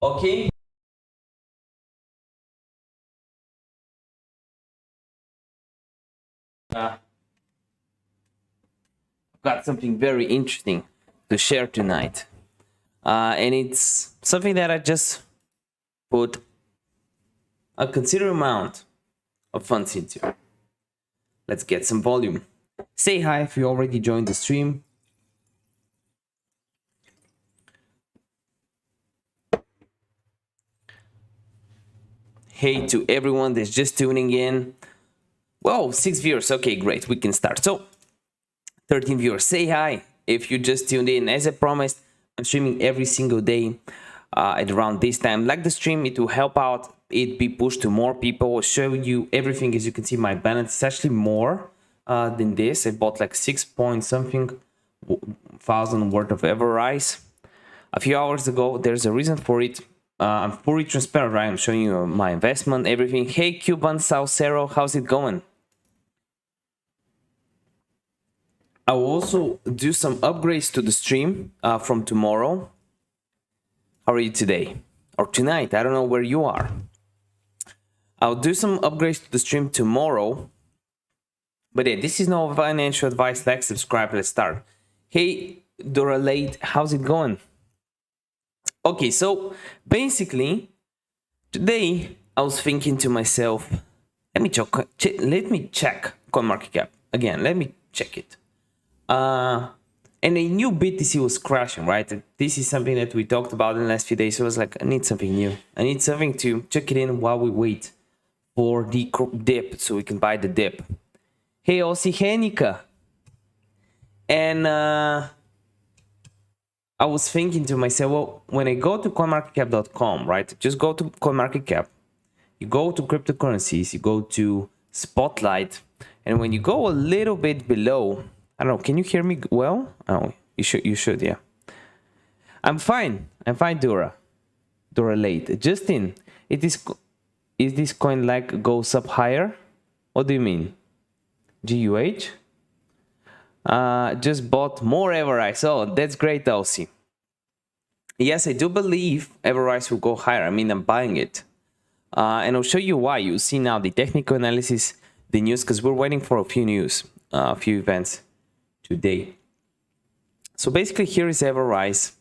Okay. I've got something very interesting to share tonight. And it's something that I just put a considerable amount of funds into. Let's get some volume. Say hi if you already joined the stream. Hey to everyone that's just tuning in. Whoa, 6 viewers. Okay, great. We can start. So, 13 viewers. Say hi if you just tuned in. As I promised, I'm streaming every single day at around this time. Like the stream, it will help out. It be pushed to more people. I'll show you everything. As you can see, my balance is actually more than this. I bought like 6 point something thousand worth of EverRise a few hours ago. There's a reason for it. I'm fully transparent, right? I'm showing you my investment, everything. Hey, Cuban Salcero, how's it going? I will also do some upgrades to the stream from tomorrow. How are you today? Or tonight? I don't know where you are. I'll do some upgrades to the stream tomorrow. But yeah, this is no financial advice. Like, subscribe, let's start. Hey, Dora Late, how's it going? Okay, so basically, today I was thinking to myself, let me check CoinMarketCap again. Let me check it. And a new BTC was crashing, right? This is something that we talked about in the last few days. So I was like, I need something new. I need something to check it in while we wait for the dip, so we can buy the dip. Hey, Aussie, hey, Nika. And I was thinking to myself, well, when I go to coinmarketcap.com, right? Just go to CoinMarketCap. You go to cryptocurrencies, you go to Spotlight. And when you go a little bit below, I don't know, can you hear me well? Oh, you should, yeah. I'm fine, Dora Late. Justin, is this coin like goes up higher? What do you mean? GUH? Just bought more EverRise. Oh, that's great, Elsie. Yes, I do believe EverRise will go higher. I mean, I'm buying it. And I'll show you why. You'll see now the technical analysis, the news, because we're waiting for a few news, a few events today. So basically, here is EverRise.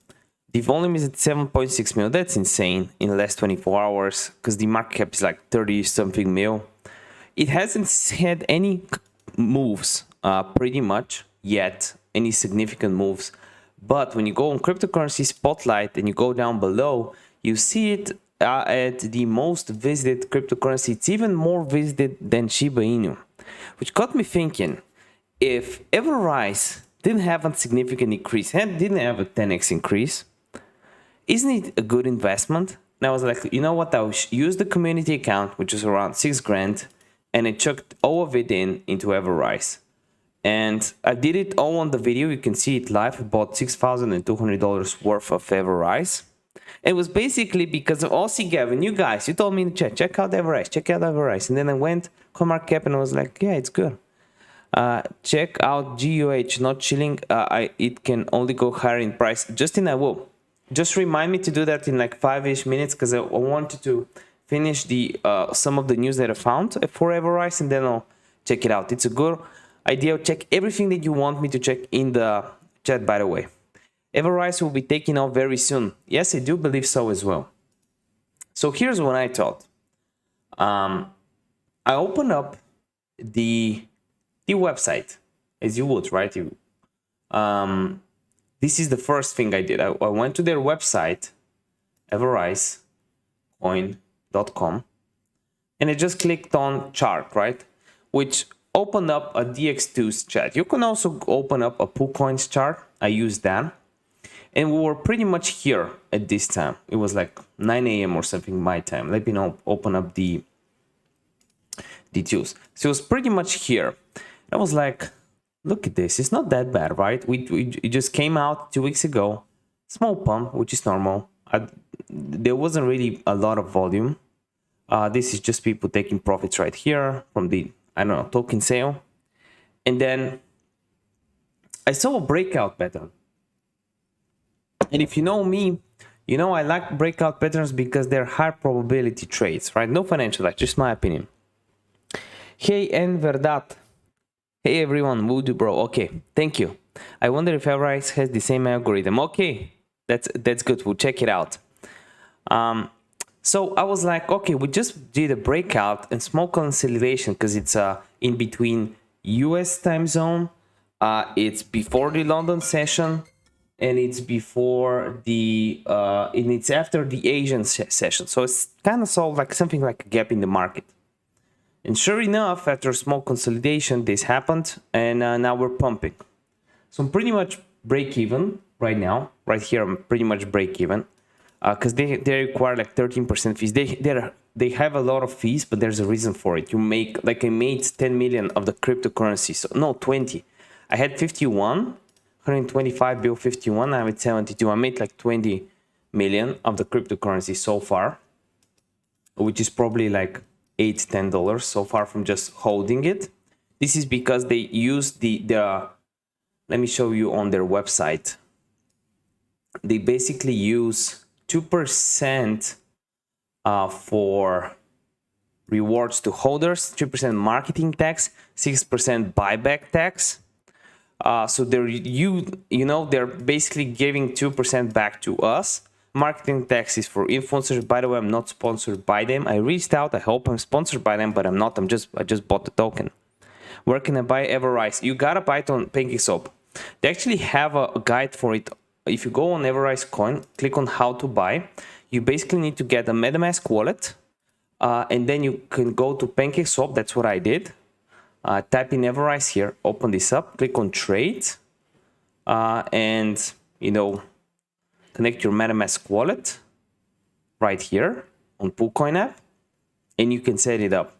The volume is at 7.6 mil. That's insane in the last 24 hours, because the market cap is like 30-something mil. It hasn't had any moves, pretty much, yet, any significant moves. But when you go on cryptocurrency Spotlight and you go down below, you see it at the most visited cryptocurrency. It's even more visited than Shiba Inu, which got me thinking, if EverRise didn't have a significant increase and didn't have a 10x increase, isn't it a good investment? And I was like, you know what, I'll use the community account, which is around 6 grand, and I chucked all of it into EverRise. And I did it all on the video. You can see it live. I bought $6,200 worth of EverRise. It was basically because of Aussie Gavin, you guys, you told me in the chat, check out EverRise, check out EverRise. And then I went CoinMarketCap and I was like, yeah, it's good. Check out GUH, not chilling. It can only go higher in price. Justin, I will. Just remind me to do that in like 5-ish minutes, because I wanted to finish the some of the news that I found for EverRise, and then I'll check it out. It's a good idea. Check everything that you want me to check in the chat, by the way. EverRise will be taking off very soon. Yes, I do believe so as well. So here's what I thought. I opened up the website, as you would, right? This is the first thing I did. I went to their website, EverRiseCoin.com, and I just clicked on chart, right? Which opened up a DX2's chart. You can also open up a PooCoins chart. I used that. And we were pretty much here at this time. It was like 9 a.m. or something my time. Let me know, open up the details. So it was pretty much here. I was like, look at this. It's not that bad, right? It just came out 2 weeks ago. Small pump, which is normal. There wasn't really a lot of volume. This is just people taking profits right here from the, I don't know, token sale. And then I saw a breakout pattern. And if you know me, You know, I like breakout patterns because they're high probability trades, right? No financial, that's just my opinion. Hey, Enverdat. Hey everyone, Voodoo bro. Okay, thank you. I wonder if EverRise has the same algorithm. Okay, that's good. We'll check it out. So I was like, okay, we just did a breakout and small consolidation because it's in between US time zone. It's before the London session, and it's before the and it's after the Asian session. So it's kind of solved like something like a gap in the market. And sure enough, after a small consolidation, this happened, and now we're pumping. So I'm pretty much break even right now. Right here, I'm pretty much break even because they require like 13% fees. They have a lot of fees, but there's a reason for it. You make like I made 10 million of the cryptocurrency. So no, 20. I had 51, 125 bill 51. I'm at 72. I made like 20 million of the cryptocurrency so far, which is probably like $8-10 so far from just holding it. This is because they use the let me show you on their website. They basically use 2% for rewards to holders, 3% marketing tax, 6% buyback tax. So they're they're basically giving 2% back to us. Marketing tax is for influencers. By the way, I'm not sponsored by them. I reached out. I hope I'm sponsored by them, but I'm not. I just bought the token. Where can I buy EverRise? You gotta buy it on pancakeswap. They actually have a guide for it. If you go on EverRise coin, click on how to buy. You basically need to get a MetaMask wallet, and then you can go to pancakeswap. That's what I did. Type in EverRise here. Open this up. Click on trade, and connect your MetaMask wallet right here on PoolCoin app, and you can set it up.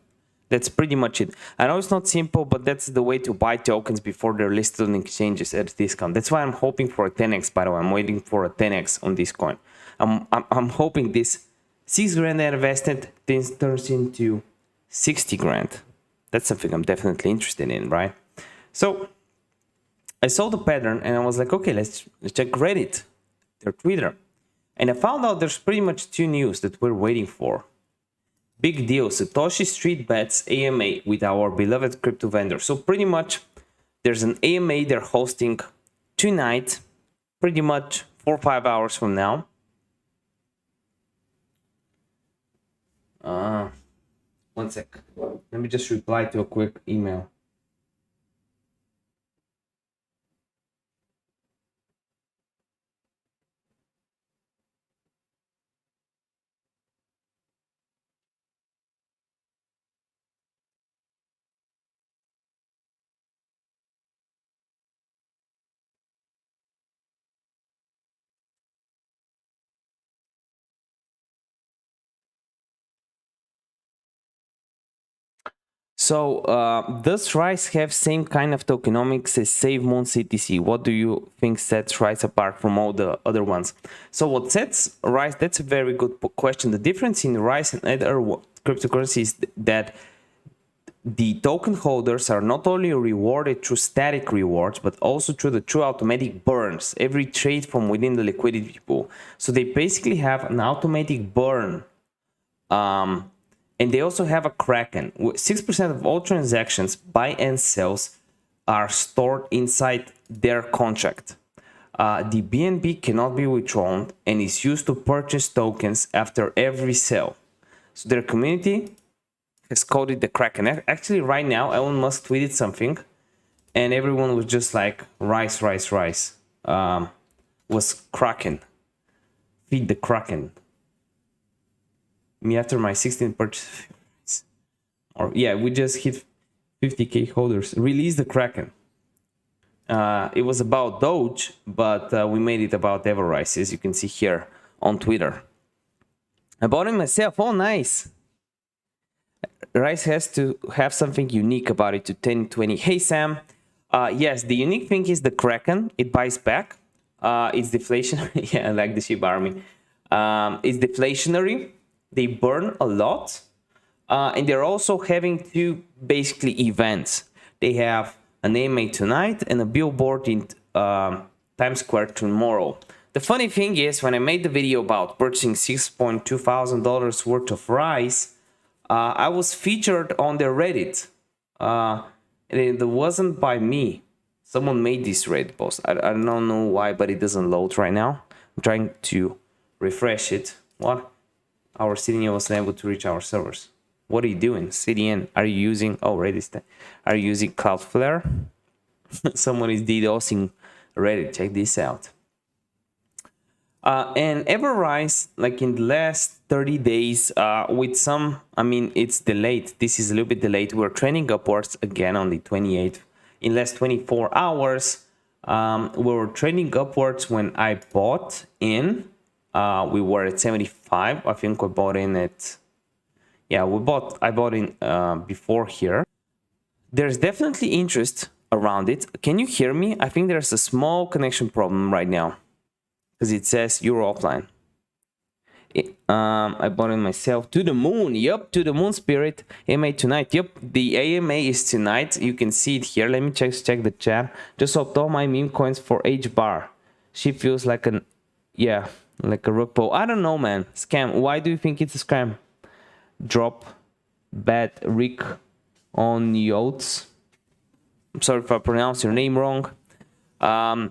That's pretty much it. I know it's not simple, but that's the way to buy tokens before they're listed on exchanges at a discount. That's why I'm hoping for a 10x, by the way. I'm waiting for a 10x on this coin. I'm hoping this 6 grand I invested turns into 60 grand. That's something I'm definitely interested in, right? So I saw the pattern and I was like, okay, let's check Reddit, their Twitter. And I found out there's pretty much 2 news that we're waiting for. Big deal, Satoshi Street Bets AMA with our beloved crypto vendor. So pretty much there's an AMA they're hosting tonight, pretty much 4 or 5 hours from now. One sec. Let me just reply to a quick email. So does Rise have same kind of tokenomics as SafeMoon CTC? What do you think sets Rise apart from all the other ones? So what sets Rise? That's a very good question. The difference in Rise and other cryptocurrencies is that the token holders are not only rewarded through static rewards, but also through the true automatic burns, every trade from within the liquidity pool. So they basically have an automatic burn. And they also have a Kraken. 6% of all transactions, buy and sells, are stored inside their contract. The BNB cannot be withdrawn and is used to purchase tokens after every sell. So their community has called it the Kraken. Actually, right now, Elon Musk tweeted something, and everyone was just like, Rise. Was Kraken. Feed the Kraken. Me after my 16th purchase. Or yeah, we just hit 50k holders. Release the Kraken. It was about Doge, but we made it about EverRise, as you can see here on Twitter. I bought it myself. Oh, nice. Rise has to have something unique about it to 1020. Hey, Sam. Yes, the unique thing is the Kraken. It buys back. It's deflationary. Yeah, I like the Shiba army. It's deflationary. They burn a lot. And they're also having 2 basically events. They have an AMA tonight and a billboard in Times Square tomorrow. the funny thing is, when I made the video about purchasing $6,200 worth of rice, I was featured on their Reddit. And it wasn't by me. Someone made this Reddit post. I don't know why, but it doesn't load right now. I'm trying to refresh it. What? Our CDN wasn't able to reach our servers. What are you doing? CDN, are you using... Oh, Reddit. Are you using Cloudflare? Someone is DDoSing Reddit. Check this out. And EverRise, like in the last 30 days, with some... I mean, it's delayed. This is a little bit delayed. We're trending upwards again on the 28th. In last 24 hours, we were trending upwards when I bought in. We were at 75. I think we bought in at... Yeah, I bought in before here. There's definitely interest around it. Can you hear me? I think there's a small connection problem right now because it says you're offline. I bought in myself. To the moon. Yep, to the moon, spirit. AMA tonight. Yep, the AMA is tonight. You can see it here. Let me check the chat. Just swapped all my meme coins for H bar. She feels like an... Yeah, like a rug pull. I don't know, man. Scam. Why do you think it's a scam? Drop bad Rick on Yotes. I'm sorry if I pronounce your name wrong.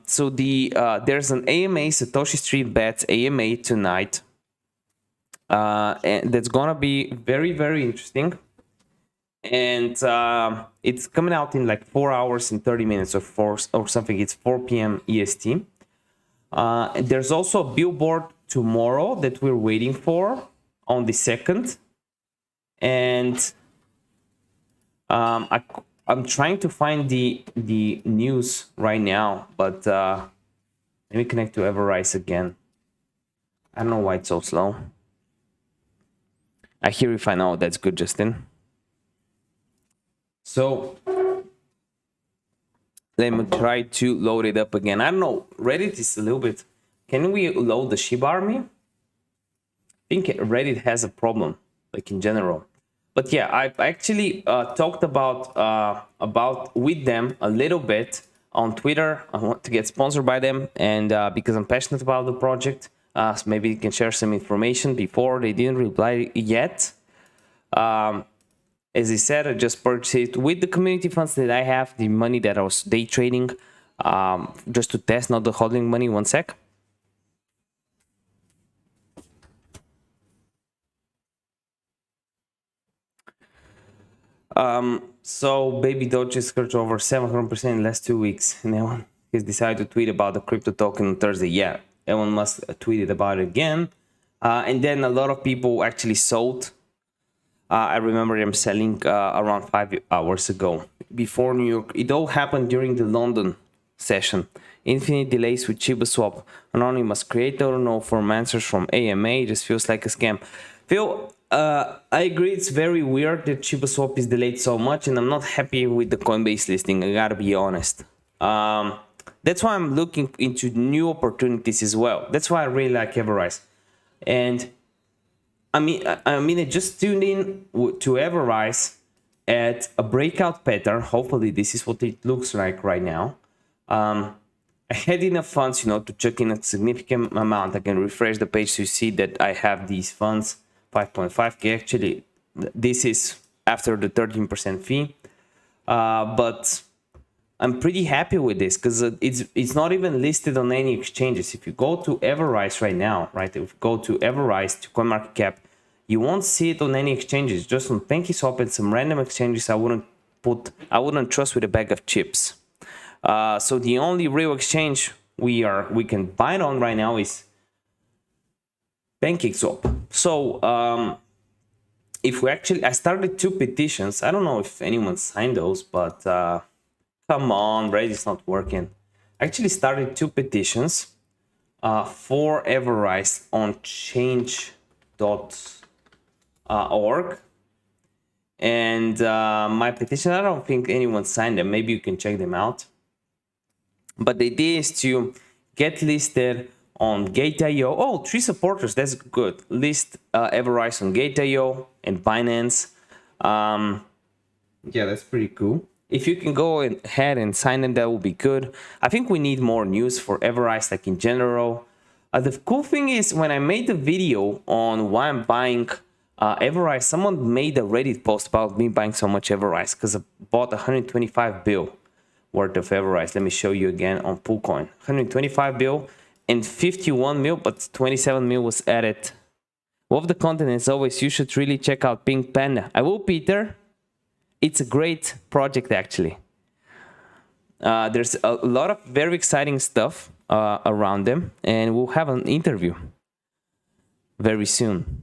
So there's an AMA, Satoshi Street Bets AMA tonight. And that's gonna be very, very interesting. And it's coming out in like 4 hours and 30 minutes or something. It's 4 p.m. EST. And there's also a billboard tomorrow that we're waiting for on the 2nd. And I'm trying to find the news right now, but let me connect to EverRise again. I don't know why it's so slow. I hear if I know. That's good, Justin. So let me try to load it up again. I don't know. Reddit is a little bit... Can we load the Shiba army? I think Reddit has a problem, like in general. But yeah, I've actually talked about with them a little bit on Twitter. I want to get sponsored by them, and because I'm passionate about the project, so maybe you can share some information. Before they didn't reply yet. As I said, I just purchased with the community funds that I have, the money that I was day trading, just to test, not the holding money. One sec. So baby Doge is scratched over 700% in the last 2 weeks, and Elon has decided to tweet about the crypto token on Thursday. Yeah, Elon Musk tweeted about it again, and then a lot of people actually sold. I remember them selling around 5 hours ago before New York. It all happened during the London session. Infinite delays with shibaswap. Anonymous creator, no firm answers from AMA. It just feels like a scam. Phil, I agree. It's very weird that shibaswap is delayed so much, and I'm not happy with the Coinbase listing. I gotta be honest. That's why I'm looking into new opportunities as well. That's why I really like EverRise. And I mean, I just tuned in to EverRise at a breakout pattern. Hopefully, this is what it looks like right now. I had enough funds, to check in a significant amount. I can refresh the page to see that I have these funds, 5.5K. Actually, this is after the 13% fee. But I'm pretty happy with this because it's not even listed on any exchanges. If you go to EverRise right now, right? If you go to EverRise to CoinMarketCap, you won't see it on any exchanges. Just on pancakeswap and some random exchanges. I wouldn't trust with a bag of chips. So the only real exchange we can buy it on right now is pancakeswap. So if we actually, I started 2 petitions. I don't know if anyone signed those, but come on, Reddit's not working. I actually started 2 petitions for EverRise on change.org. And my petition, I don't think anyone signed them. Maybe you can check them out. But the idea is to get listed on Gate.io. Oh, 3 supporters. That's good. List EverRise on Gate.io and Binance. Yeah, that's pretty cool. If you can go ahead and sign them, that would be good. I think we need more news for EverRise, like in general. The cool thing is when I made the video on why I'm buying EverRise, someone made a Reddit post about me buying so much EverRise because I bought 125 bill worth of EverRise. Let me show you again on PoolCoin. 125 bill and 51 mil, but 27 mil was added. Love the content as always. You should really check out Pink Panda. I will, Peter. It's a great project actually. There's a lot of very exciting stuff around them, and we'll have an interview very soon.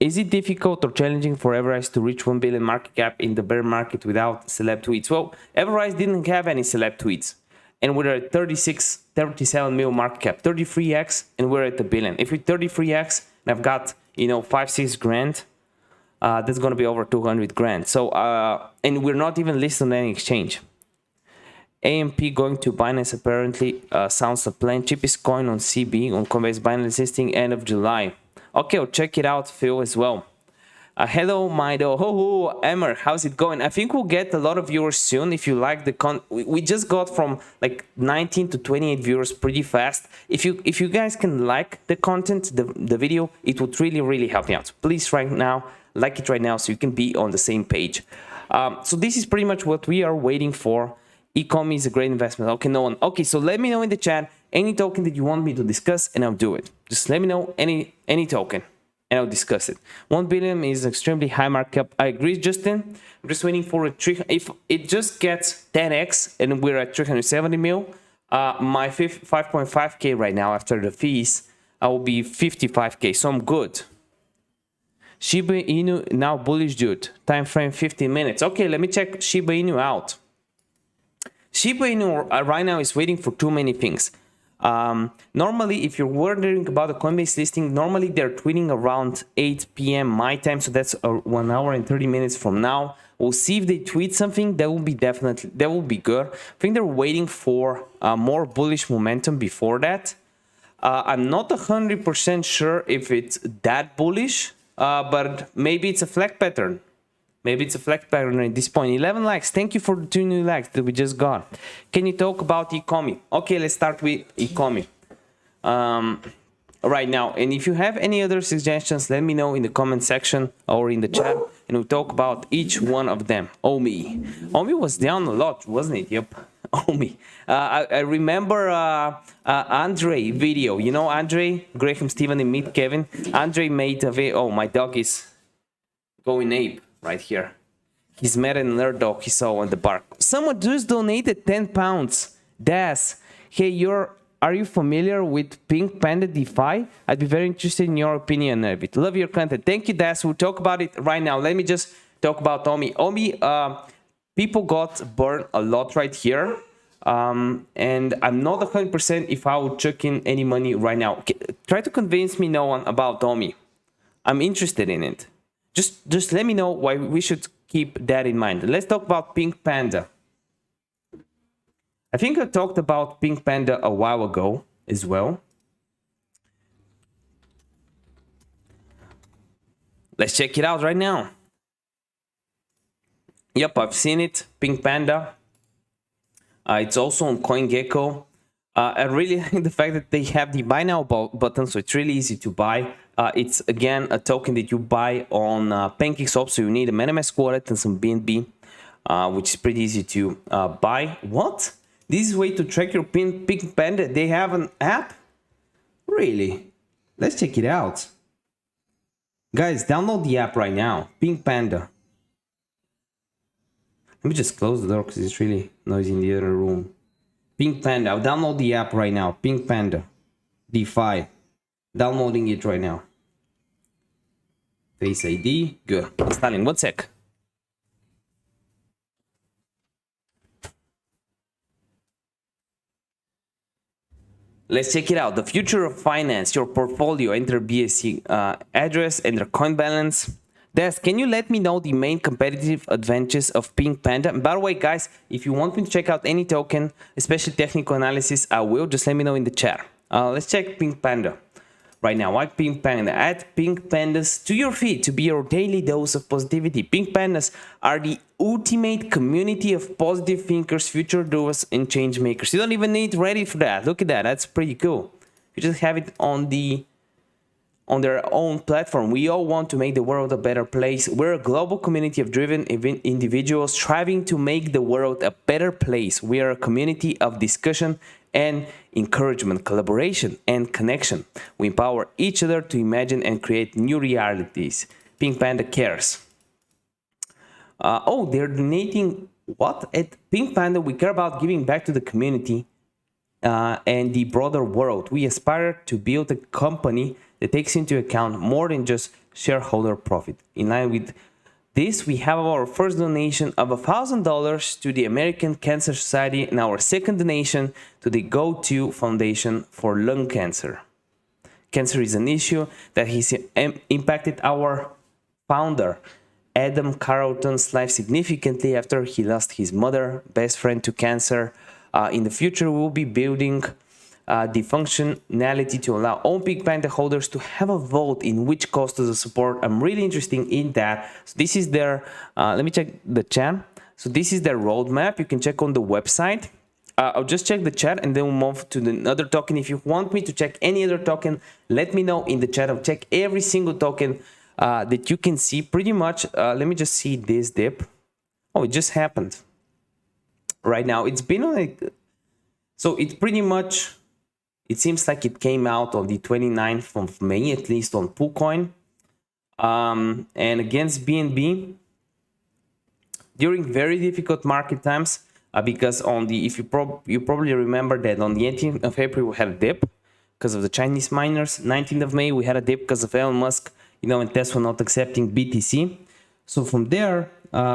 Is it difficult or challenging for EverRise to reach 1 billion market cap in the bear market without celeb tweets? Well, EverRise didn't have any celeb tweets, and we're at 37 mil market cap, 33x, and we're at the billion. If we're 33x, and I've got 5-6 grand, that's gonna be over 200 grand. So and we're not even listed on any exchange. AMP going to Binance apparently sounds a plan. Cheapest coin on CB on Coinbase Binance listing end of July. Okay, I'll check it out, Phil, as well. Hello, Mido. Ho, Emmer, how's it going? I think we'll get a lot of viewers soon. If you like the we just got from like 19 to 28 viewers pretty fast. If you guys can like the content, the video, it would really help me out. So please right now, like it right now so you can be on the same page. So this is pretty much what we are waiting for. Ecom is a great investment. Okay, no one. Okay, so let me know in the chat any token that you want me to discuss and I'll do it. Just let me know any token and I'll discuss it. 1 billion is extremely high market cap. I agree, Justin. I'm just waiting for a trick. If it just gets 10x and we're at 370 mil, my 5.5k right now after the fees, I will be 55k. So I'm good. Shiba Inu now bullish, dude. Time frame 15 minutes. Okay, let me check Shiba Inu out. Shiba Inu right now is waiting for too many things. Normally, if you're wondering about the Coinbase listing, normally they're tweeting around 8 p.m. my time, so that's 1 hour and 30 minutes from now. We'll see if they tweet something. That will be good. I think they're waiting for more bullish momentum before that. I'm not 100% sure if it's that bullish, but maybe it's a flag pattern. Maybe it's a flag pattern at this point. 11 likes. Thank you for the 2 new likes that we just got. Can you talk about Ecomi? Okay, let's start with Ecomi right now. And if you have any other suggestions, let me know in the comment section or in the chat, and we'll talk about each one of them. Omi was down a lot, wasn't it? Yep. Omi. I remember Andre video. You know Andre, Graham, Steven, and Meet Kevin. Andre made a video. Oh, my dog is going ape. Right here. He's mad at another dog he saw on the park. Someone just donated 10 pounds. Das. Hey, are you familiar with Pink Panda DeFi? I'd be very interested in your opinion of it. Love your content. Thank you, Das. We'll talk about it right now. Let me just talk about Omi. Omi, people got burned a lot right here. And I'm not 100% if I would chuck in any money right now. Okay, try to convince me no one about Omi. I'm interested in it. Just let me know why we should keep that in mind. Let's talk about Pink Panda. I think I talked about Pink Panda a while ago as well. Let's check it out right now. Yep, I've seen it. Pink Panda. It's also on CoinGecko. I really like the fact that they have the buy now button, so it's really easy to buy. It's again a token that you buy on pancakeswap, so you need a MetaMask wallet and some BNB, which is pretty easy to buy. What? This is a way to track your Pink Panda. They have an app? Really? Let's check it out. Guys, download the app right now. Pink Panda. Let me just close the door because it's really noisy in the other room. Pink Panda. I'll download the app right now. Pink Panda. DeFi. Downloading it right now. Face ID. Good. Installing. 1 sec. Let's check it out. The future of finance. Your portfolio. Enter BSC address. Enter coin balance. Des, can you let me know the main competitive advantages of Pink Panda? And by the way, guys, if you want me to check out any token, especially technical analysis, I will. Just let me know in the chat. Let's check Pink Panda right now. Why Pink Panda? Add Pink Pandas to your feed to be your daily dose of positivity. Pink Pandas are the ultimate community of positive thinkers, future doers, and change makers. You don't even need Reddit for that. Look at that. That's pretty cool. You just have it on their own platform. We all want to make the world a better place. We're a global community of driven individuals striving to make the world a better place. We are a community of discussion and encouragement, collaboration and connection. We empower each other to imagine and create new realities. Pink Panda cares. Oh, they're donating what? At Pink Panda, we care about giving back to the community and the broader world. We aspire to build a company that takes into account more than just shareholder profit. In line with this, we have our first donation of $1,000 to the American Cancer Society and our second donation to the GoTo Foundation for Lung Cancer. Cancer is an issue that has impacted our founder, Adam Carlton's life significantly after he lost his mother, best friend to cancer. In the future, we will be building the functionality to allow all Pink Panda holders to have a vote in which cause to support. I'm really interested in that. So this is their, let me check the chat. So this is their roadmap. You can check on the website. I'll just check the chat and then we'll move to the other token. If you want me to check any other token, let me know in the chat. I'll check every single token that you can see pretty much. Let me just see this dip. Oh, it just happened right now. It's been like, so it's pretty much, it seems like it came out on the 29th of May, at least on PooCoin. And against BNB during very difficult market times, because on the, if you probably remember that on the 18th of April we had a dip because of the Chinese miners. 19th of May we had a dip because of Elon Musk, you know, and Tesla not accepting BTC. So from there,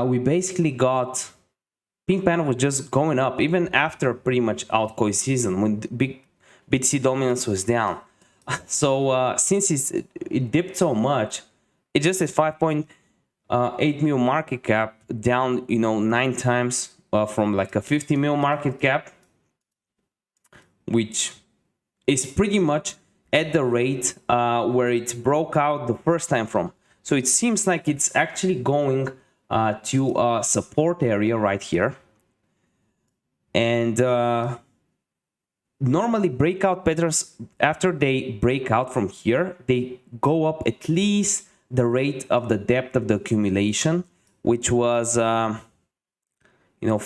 we basically got Pink Panda was just going up even after pretty much altcoin season when big BTC dominance was down. So since it dipped so much, it just at 5.8 mil market cap, down, you know, 9 times from like a 50 mil market cap, which is pretty much at the rate where it broke out the first time from. So it seems like it's actually going to a support area right here. And normally breakout patterns, after they break out from here, they go up at least the rate of the depth of the accumulation, which was, you know,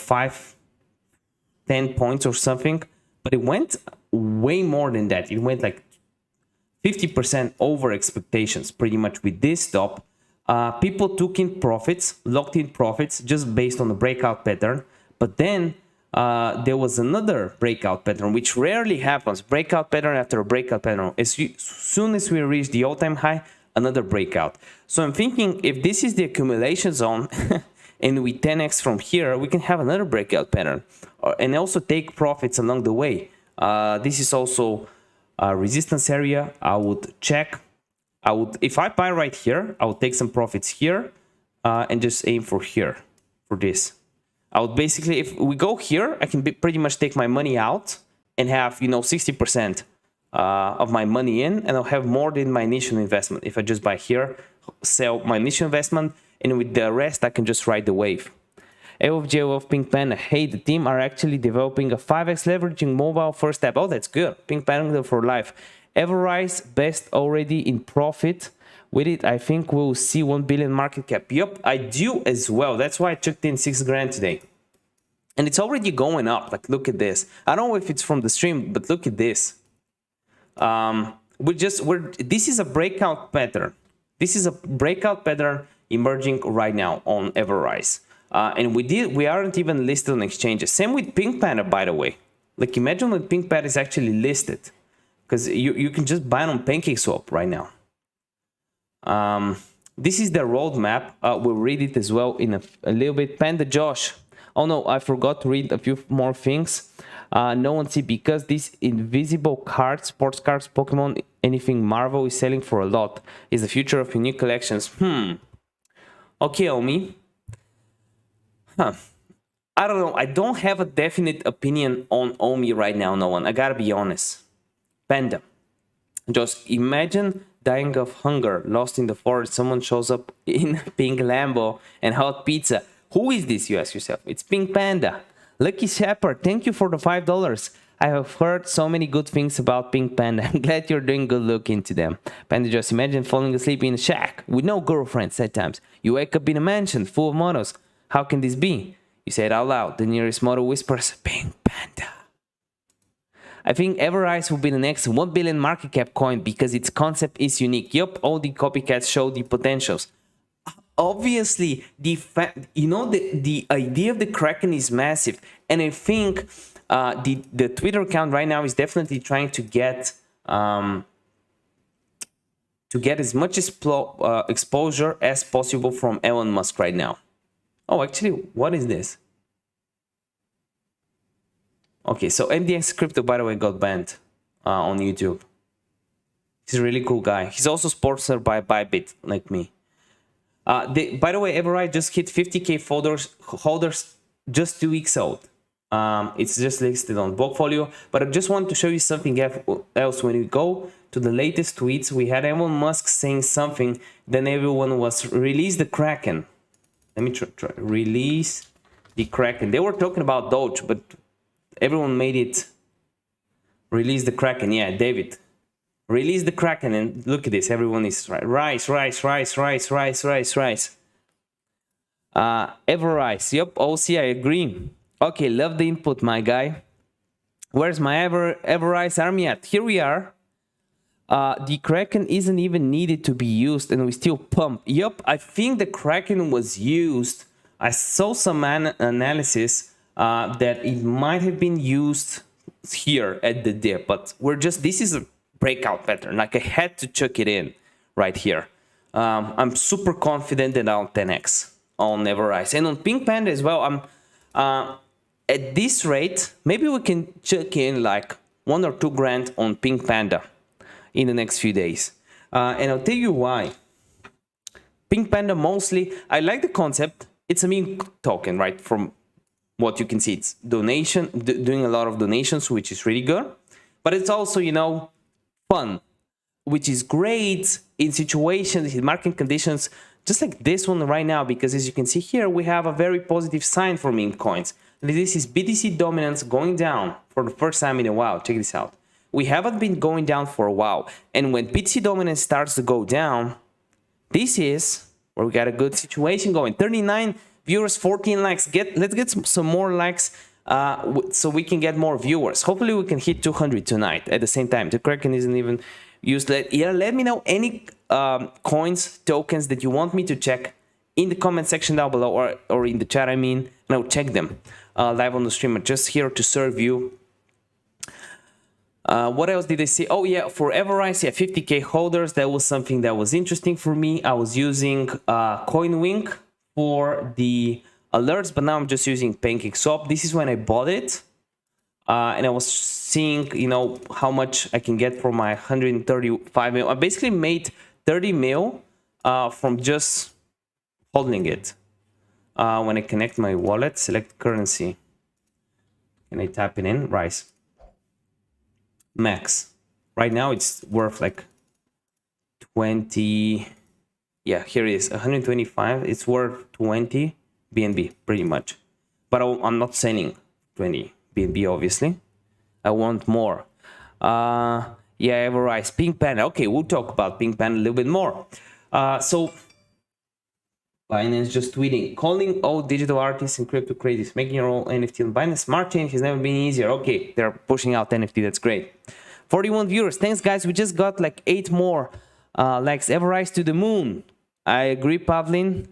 10 points or something. But it went way more than that. It went like 50% over expectations, pretty much with this stop. People took in profits, locked in profits, just based on the breakout pattern. But then there was another breakout pattern, which rarely happens. Breakout pattern after a breakout pattern. As soon as we reach the all-time high, another breakout. So I'm thinking if this is the accumulation zone and we 10x from here, we can have another breakout pattern and also take profits along the way. This is also a resistance area. I would check. If I buy right here, I would take some profits here and just aim for here for this. I would basically, if we go here, I can pretty much take my money out and have, you know, 60% of my money in, and I'll have more than my initial investment. If I just buy here, sell my initial investment, and with the rest, I can just ride the wave. AOFJ of Pink Panda, hey, the team are actually developing a 5x leveraging mobile first app. Oh, that's good. Pink Panda for life. EverRise, best already in profit. With it, I think we'll see 1 billion market cap. Yup, I do as well. That's why I chucked in 6 grand today. And it's already going up. Like, look at this. I don't know if it's from the stream, but look at this. This is a breakout pattern. This is a breakout pattern emerging right now on EverRise. And we aren't even listed on exchanges. Same with Pink Panda, by the way. Like, imagine when Pink Panda is actually listed. Because you can just buy it on pancakeswap right now. This is the roadmap. We'll read it as well in a little bit. Panda Josh. Oh no, I forgot to read a few more things. No one see because these invisible cards, sports cards, Pokemon, anything Marvel is selling for a lot. Is the future of new collections. Okay, Omi. I don't know. I don't have a definite opinion on Omi right now, no one. I gotta be honest. Panda. Just imagine dying of hunger, lost in the forest. Someone shows up in pink Lambo and hot pizza. Who is this, you ask yourself? It's Pink Panda. Lucky Shepherd, thank you for the $5. I have heard so many good things about Pink Panda. I'm glad you're doing good look into them. Panda, just imagine falling asleep in a shack with no girlfriends at times. You wake up in a mansion full of models. How can this be? You say it out loud. The nearest model whispers, Pink Panda. I think EverRise will be the next 1 billion market cap coin because its concept is unique. Yup, all the copycats show the potentials. Obviously, the idea of the Kraken is massive, and I think the Twitter account right now is definitely trying to get as much exposure as possible from Elon Musk right now. Oh, actually, what is this? Okay, so MDX Crypto, by the way, got banned on YouTube. He's a really cool guy. He's also sponsored by Bybit, like me. By the way, EverRise just hit 50k holders just 2 weeks old. It's just listed on Portfolio, but I just want to show you something else. When we go to the latest tweets, we had Elon Musk saying something, then everyone was release the Kraken. Let me try release the Kraken. They were talking about Doge, but everyone made it release the Kraken. Yeah, David. Release the Kraken, and look at this. Everyone is rise. EverRise. Yep, OC, I agree. Okay, love the input, my guy. Where's my EverRise army at? Here we are. The Kraken isn't even needed to be used, and we still pump. Yep, I think the Kraken was used. I saw some analysis that it might have been used here at the dip, but this is a breakout pattern. Like, I had to chuck it in right here. I'm super confident that I'll 10x on EverRise and on Pink Panda as well. At this rate, maybe we can chuck in like 1 or 2 grand on Pink Panda in the next few days, and I'll tell you why. Pink Panda, mostly I like the concept. It's a meme token, right? From what you can see, it's doing a lot of donations, which is really good, but it's also, you know, fun, which is great in situations, in market conditions, just like this one right now, because as you can see here, we have a very positive sign for meme coins. This is BTC dominance going down for the first time in a while. Check this out. We haven't been going down for a while, and when BTC dominance starts to go down, this is where we got a good situation going. 39 viewers, 14 likes. Let's get some more likes so we can get more viewers. Hopefully we can hit 200 tonight at the same time. The Kraken isn't even used. Let me know any coins, tokens that you want me to check in the comment section down below, or in the chat, I mean, and I'll check them live on the stream. I'm just here to serve you. What else did I see? Oh yeah, for EverRise, yeah, 50k holders. That was something that was interesting for me. I was using CoinWink for the alerts, but now I'm just using pancakeswap. This is when I bought it, and I was seeing, you know, how much I can get for my 135 mil. I basically made 30 mil from just holding it. When I connect my wallet, select currency, and I tap it in, Rise. Max. Right now it's worth like 20. Yeah, here it is, 125. It's worth 20 BNB pretty much. But I'm not selling 20 BNB, obviously. I want more. Yeah, EverRise, Pink Panda. Okay, we'll talk about Pink Panda a little bit more. So Binance just tweeting, calling all digital artists and crypto creators, making your own NFT on Binance Smart Chain has never been easier. Okay, they're pushing out NFT. That's great. 41 viewers. Thanks, guys. We just got like 8 more likes. EverRise to the moon. I agree, Pavlin.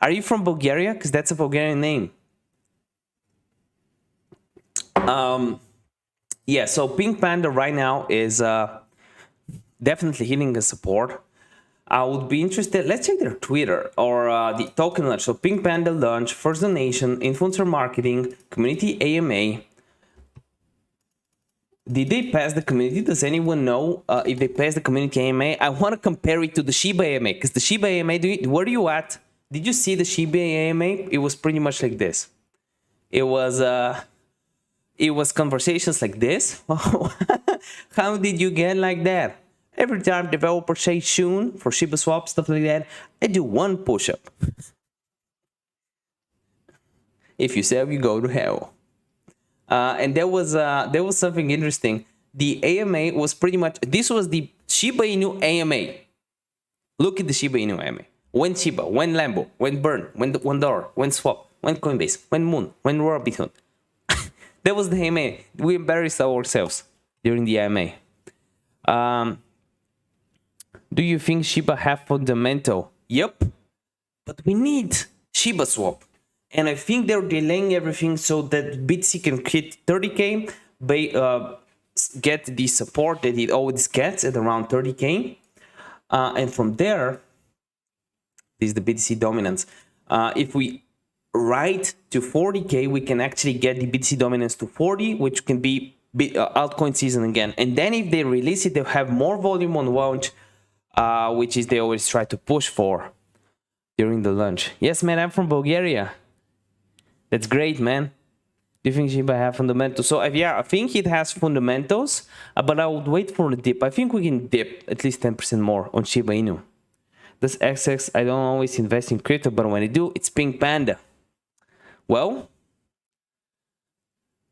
Are you from Bulgaria? Because that's a Bulgarian name. Yeah, so Pink Panda right now is definitely hitting a support. I would be interested. Let's check their Twitter or the token launch. So Pink Panda launch, first donation, influencer marketing, community AMA. Did they pass the community? Does anyone know if they passed the community AMA? I want to compare it to the Shiba AMA, because the Shiba AMA, where are you at? Did you see the Shiba AMA? It was pretty much like this. It was conversations like this. How did you get like that? Every time developers say shinu for shibaswap, stuff like that, I do 1 push-up. If you sell, you go to hell. And there was something interesting. The AMA was pretty much, this was the Shiba Inu AMA. Look at the Shiba Inu AMA. When Shiba, when Lambo, when Burn, when $1, when Swap, when Coinbase, when Moon, when Robinhood. That was the AMA. We embarrassed ourselves during the AMA. Do you think Shiba have fundamental? Yep. But we need shibaswap. And I think they're delaying everything so that BTC can hit 30K, get the support that it always gets at around 30K. And from there, this is the BTC dominance. If we ride to 40K, we can actually get the BTC dominance to 40, which can be altcoin season again. And then if they release it, they'll have more volume on launch, which is they always try to push for during the launch. Yes, man, I'm from Bulgaria. That's great, man. Do you think Shiba have fundamentals? So yeah, I think it has fundamentals, but I would wait for the dip. I think we can dip at least 10% more on Shiba Inu. This XX, I don't always invest in crypto, but when I do, it's Pink Panda. Well,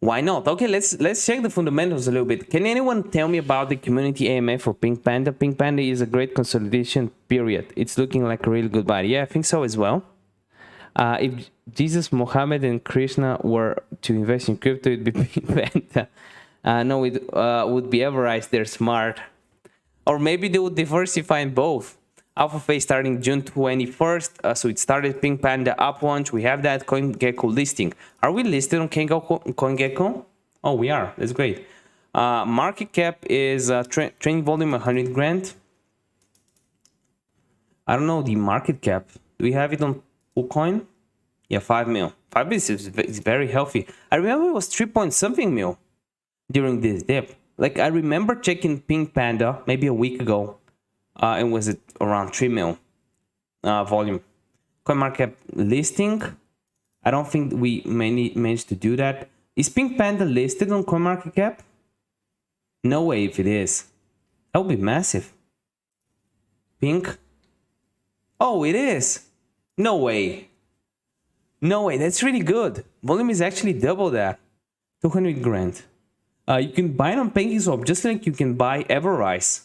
why not? Okay, let's check the fundamentals a little bit. Can anyone tell me about the community AMA for Pink Panda? Pink Panda is a great consolidation period. It's looking like a really good buy. Yeah, I think so as well. If Jesus, Mohammed, and Krishna were to invest in crypto, it'd be Pink Panda. No, it would be EverRise. They're smart. Or maybe they would diversify in both. Alpha phase starting June 21st. So it started Pink Panda up launch. We have that CoinGecko listing. Are we listed on CoinGecko? Oh, we are. That's great. Market cap is trading volume 100 grand. I don't know the market cap. Do we have it on Coin? Yeah, 5 mil. 5 mil is very healthy. I remember it was 3 point something mil during this dip. Like I remember checking Pink Panda maybe a week ago. And was it around 3 mil volume. CoinMarket listing. I don't think we managed to do that. Is Pink Panda listed on CoinMarketCap? No way if it is. That would be massive. Pink. Oh, it is. No way. No way. That's really good. Volume is actually double that. 200 grand. You can buy it on pancakeswap just like you can buy EverRise.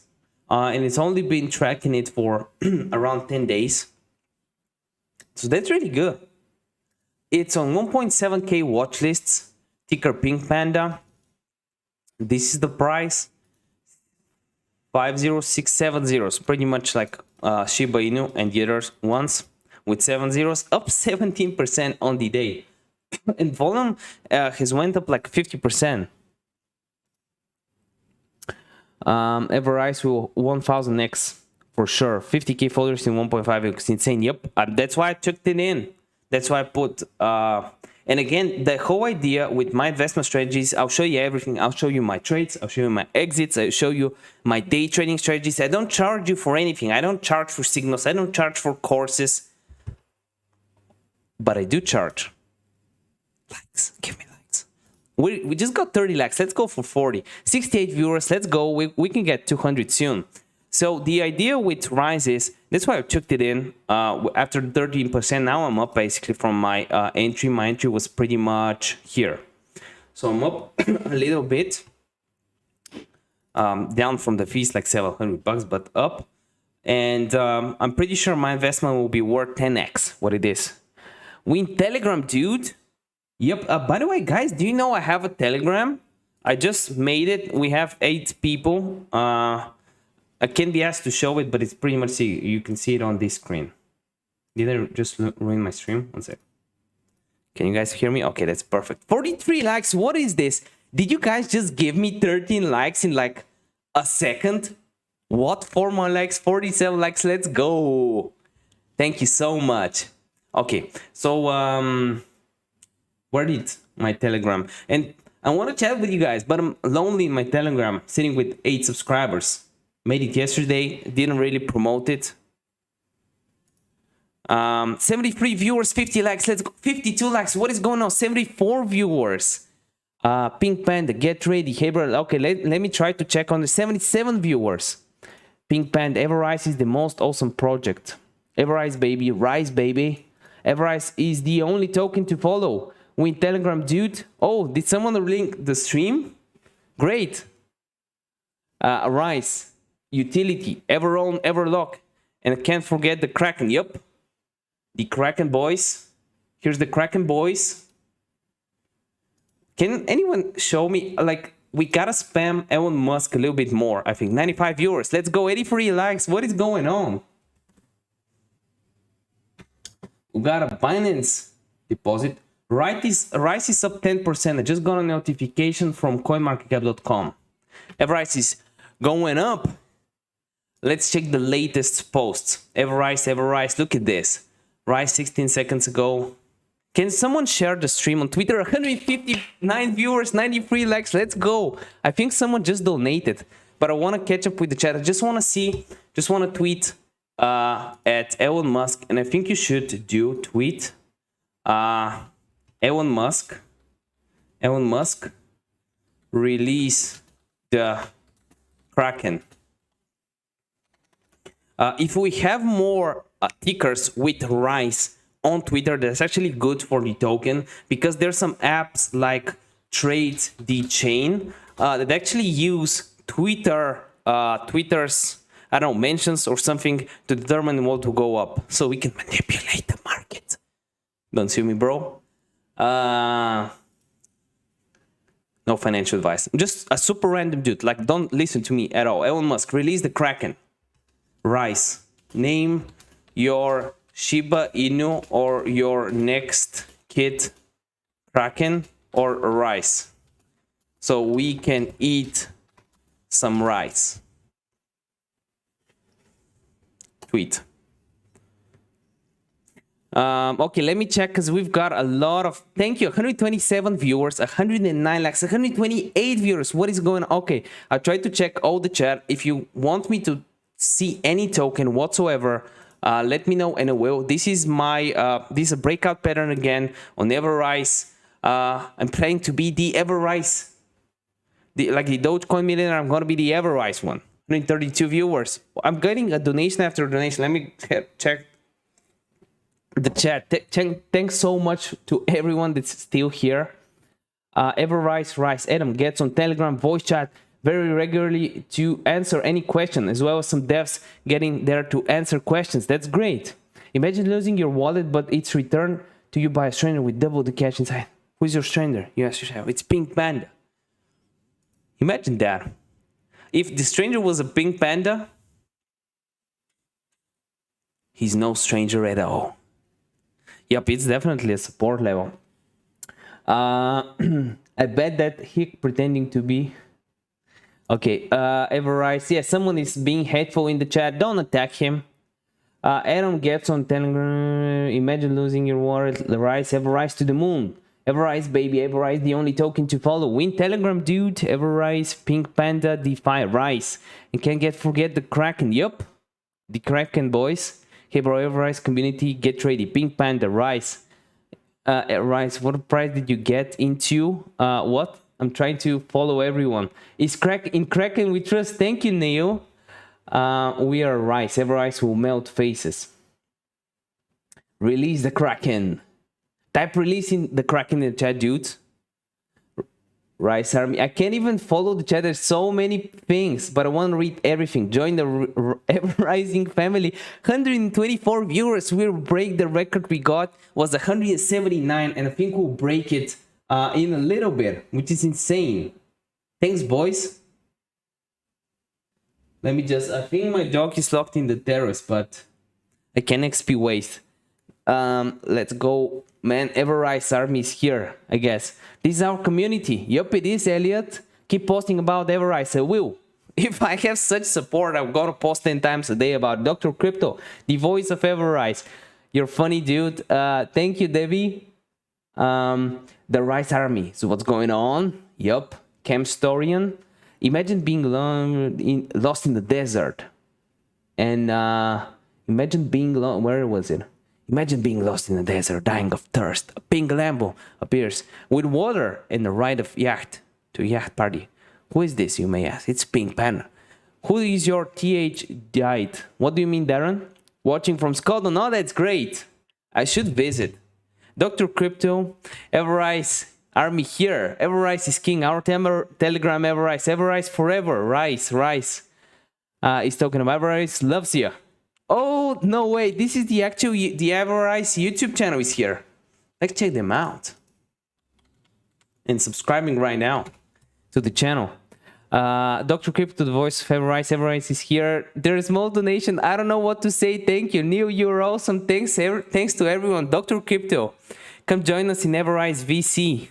And it's only been tracking it for around 10 days. So that's really good. It's on 1.7K watch lists. Ticker Pink Panda. This is the price. 50670. So pretty much like Shiba Inu and the other ones with 7 zeros. Up 17% on the day. And volume has went up like 50%. EverRise will 1000x for sure. 50K followers in 1.5. It's insane. Yep. That's why I took it in. That's why I put and again, the whole idea with my investment strategies, I'll show you everything. I'll show you my trades, I'll show you my exits, I'll show you my day trading strategies. I don't charge you for anything. I don't charge for signals, I don't charge for courses, but I do charge likes. Give me likes. We just got 30 likes. Let's go for 40. 68 viewers. Let's go. We can get 200 soon. So the idea with Rise is, that's why I took it in after 13%. Now I'm up basically from my entry. My entry was pretty much here. So I'm up a little bit. Down from the fees like $700, but up. And I'm pretty sure my investment will be worth 10x what it is. We in Telegram, dude. Yep. By the way, guys, do you know I have a Telegram? I just made it. We have 8 people. I can be asked to show it, but it's pretty much, you can see it on this screen. Did I just ruin my stream? One sec. Can you guys hear me? Okay, that's perfect. 43 likes. What is this? Did you guys just give me 13 likes in like a second? What? 4 more likes, 47 likes. Let's go. Thank you so much. Okay, so where did my Telegram? And I want to chat with you guys, but I'm lonely in my Telegram, sitting with 8 subscribers. Made it yesterday, didn't really promote it. 73 viewers, 50 likes, let's go. 52 likes, what is going on? 74 viewers. Pink Panda, get ready. Hey, bro. Okay, let me try to check on the 77 viewers. Pink Panda, EverRise is the most awesome project. EverRise, baby. Rise, baby. EverRise is the only token to follow. Win Telegram, dude. Oh, did someone link the stream? Great. Rise, utility, EverRise, EverLock, and I can't forget the Kraken. Yep, the Kraken boys. Here's the Kraken boys. Can anyone show me, like, we gotta spam Elon Musk a little bit more. I think 95 viewers. Let's go. 83 likes. What is going on? We got a Binance deposit. Rise is up 10%. I just got a notification from coinmarketcap.com. EverRise is going up. Let's check the latest posts. EverRise. Look at this. Rise 16 seconds ago. Can someone share the stream on Twitter? 159 viewers, 93 likes. Let's go. I think someone just donated, but I want to catch up with the chat. I just want to see, just want to tweet at Elon Musk, and I think you should do tweet Elon Musk release the Kraken. If we have more tickers with Rise on Twitter, that's actually good for the token, because there's some apps like Trade the Chain that actually use Twitter's, I don't know, mentions or something to determine what will go up, so we can manipulate the market. Don't sue me, bro. No financial advice. I'm just a super random dude. Like, don't listen to me at all. Elon Musk, release the Kraken. Rise. Name your Shiba Inu or your next kid Kraken or rice, so we can eat some rice. Tweet. Okay, let me check, because we've got a lot of, thank you, 127 viewers, 109 likes, 128 viewers. What is going on? Okay, I tried to check all the chat. If you want me to see any token whatsoever, let me know and I will. This is my this is a breakout pattern again on EverRise. I'm planning to be the EverRise, like the DOGECOIN millionaire. I'm gonna be the EverRise one. 132 viewers. I'm getting a donation after donation. Let me check the chat. Thanks so much to everyone that's still here. EverRise Rise. Adam gets on Telegram voice chat very regularly to answer any question, as well as some devs getting there to answer questions. That's great. Imagine losing your wallet, but it's returned to you by a stranger with double the cash inside. Who's your stranger? You ask yourself. It's Pink Panda. Imagine that. If the stranger was a Pink Panda, he's no stranger at all. Yep, it's definitely a support level. I bet that he pretending to be... Okay, EverRise. Yeah, someone is being hateful in the chat. Don't attack him. Adam gets on Telegram. Imagine losing your wallet. Rise, EverRise to the moon. EverRise, baby. EverRise, the only token to follow. Win Telegram, dude. EverRise, Pink Panda, DeFi, Rise. And can't forget the Kraken. Yup. The Kraken, boys. Hey, bro, EverRise community, get ready. Pink Panda, Rise. Rise, what price did you get into? What? I'm trying to follow everyone. Is in Kraken we trust? Thank you, Neo. We are Rise. EverRise will melt faces. Release the Kraken. Type releasing the Kraken in the chat, dudes. Rise Army. I can't even follow the chat. There's so many things, but I want to read everything. Join the EverRising family. 124 viewers. We'll break the record we got. Was 179, and I think we'll break it in a little bit, which is insane. Thanks, boys. Let me just... I think my dog is locked in the terrace, but I can XP waste. Let's go, man. EverRise Army is here, I guess. This is our community. Yup, it is, Elliot. Keep posting about EverRise. I will. If I have such support, I'm gonna post 10 times a day about Dr. Crypto, the voice of EverRise. You're funny, dude. Thank you, Debbie. The Rise Army. So what's going on? Yup. Campstorian. Imagine being lost in the desert. And imagine being where was it? Imagine being lost in the desert, dying of thirst. A pink Lambo appears with water and a ride of yacht to a yacht party. Who is this, you may ask? It's Pink Panda. Who is your TH died? What do you mean, Darren? Watching from Scotland? Oh, that's great. I should visit. Dr. Crypto, EverRise, Army here. EverRise is king. Our Telegram EverRise. EverRise forever. Rise. He's talking about EverRise. Loves you. Oh, no way. This is the EverRise YouTube channel is here. Let's check them out. And subscribing right now to the channel. Dr. Crypto, the voice of EverRise. EverRise is here. There is small donation. I don't know what to say. Thank you. Neil, you're awesome. Thanks to everyone. Dr. Crypto, come join us in EverRise VC.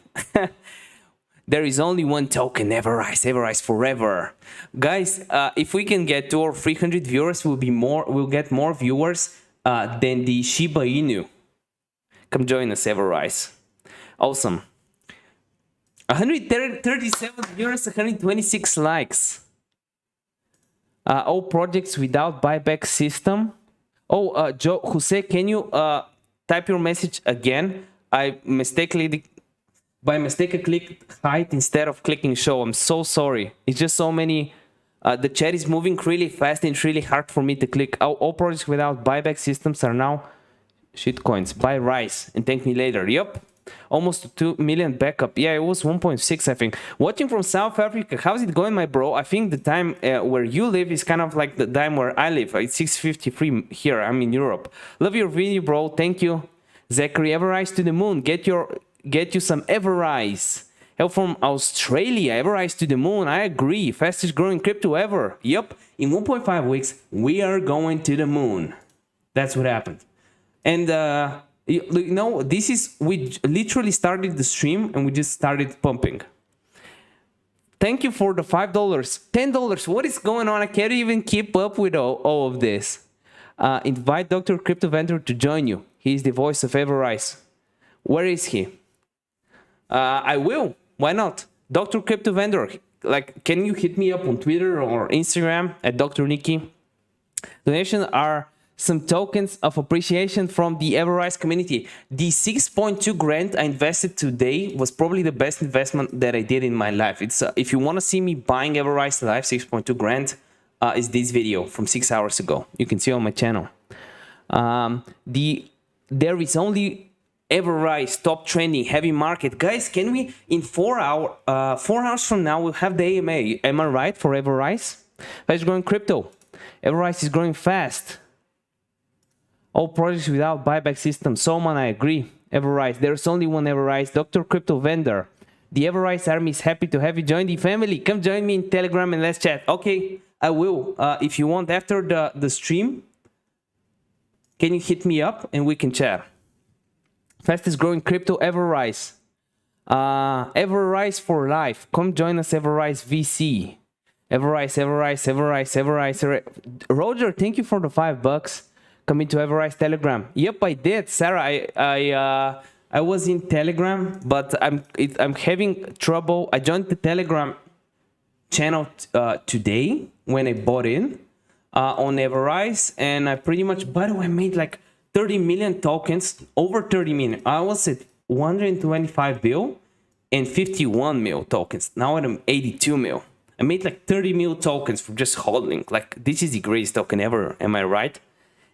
There is only one token, EverRise. EverRise forever. Guys, if we can get 200 or 300 viewers, we'll get more viewers than the Shiba Inu. Come join us, EverRise. Awesome. 137 viewers, 126 likes. All projects without buyback system. Oh, Jose, can you type your message again? I by mistake I clicked hide instead of clicking show. I'm so sorry. It's just so many. The chat is moving really fast and it's really hard for me to click. All projects without buyback systems are now shitcoins. Buy Rise and thank me later. Yep. Almost 2 million backup. Yeah, it was 1.6, I think. Watching from South Africa. How's it going, my bro? I think the time where you live is kind of like the time where I live. It's 6:53 here. I'm in Europe. Love your video, bro. Thank you. Zachary, EverRise to the moon. Get you some EverRise. Help from Australia. EverRise to the moon. I agree. Fastest growing crypto ever. Yep. In 1.5 weeks, we are going to the moon. That's what happened. And you know, we literally started the stream and we just started pumping. Thank you for the $5, $10. What is going on? I can't even keep up with all of this. Invite Dr. Crypto Vendor to join you. He's the voice of EverRise. Where is he? I will. Why not? Dr. Crypto Vendor. Like, can you hit me up on Twitter or Instagram at Dr. Niki? Donations are some tokens of appreciation from the EverRise community. The 6.2 grand I invested today was probably the best investment that I did in my life. It's if you want to see me buying EverRise live, 6.2 grand is this video from 6 hours ago. You can see on my channel. There is only EverRise top trending heavy market. Guys, can we in 4 hours from now we'll have the AMA. Am I right for EverRise? Fast growing crypto. EverRise is growing fast. All projects without buyback system. Soman, I agree. EverRise. There's only one EverRise. Dr. Crypto Vendor. The EverRise army is happy to have you join the family. Come join me in Telegram and let's chat. Okay, I will. If you want after the stream, can you hit me up and we can chat. Fastest growing crypto EverRise. EverRise for life. Come join us, EverRise VC. EverRise. Roger, thank you for the $5. Come into EverRise Telegram. Yep, I did, Sarah. I was in Telegram, but I'm having trouble. I joined the Telegram channel today when I bought in on EverRise, and I pretty much, by the way, I made like 30 million tokens, over 30 million. I was at 125 mil and 51 mil tokens. Now I'm 82 mil. I made like 30 mil tokens for just holding. Like, this is the greatest token ever. Am I right?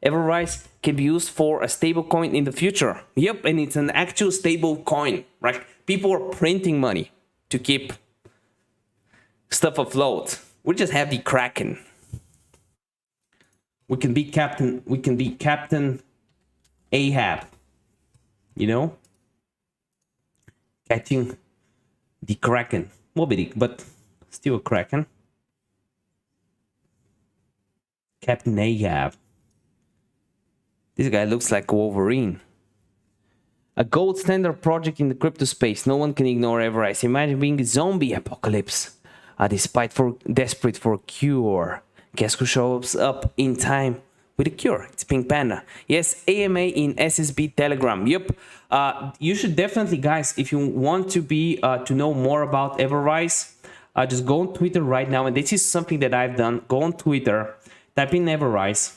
EverRise can be used for a stable coin in the future. Yep, and it's an actual stable coin, right? People are printing money to keep stuff afloat. We just have the Kraken. We can be Captain Ahab, you know? Catching the Kraken. Moby Dick, but still a Kraken. Captain Ahab. This guy looks like Wolverine. A gold standard project in the crypto space. No one can ignore EverRise. Imagine being a zombie apocalypse. Desperate for a cure. Guess who shows up in time with a cure? It's Pink Panda. Yes, AMA in SSB Telegram. Yep. You should definitely, guys, if you want to know more about EverRise, just go on Twitter right now. And this is something that I've done. Go on Twitter, type in EverRise.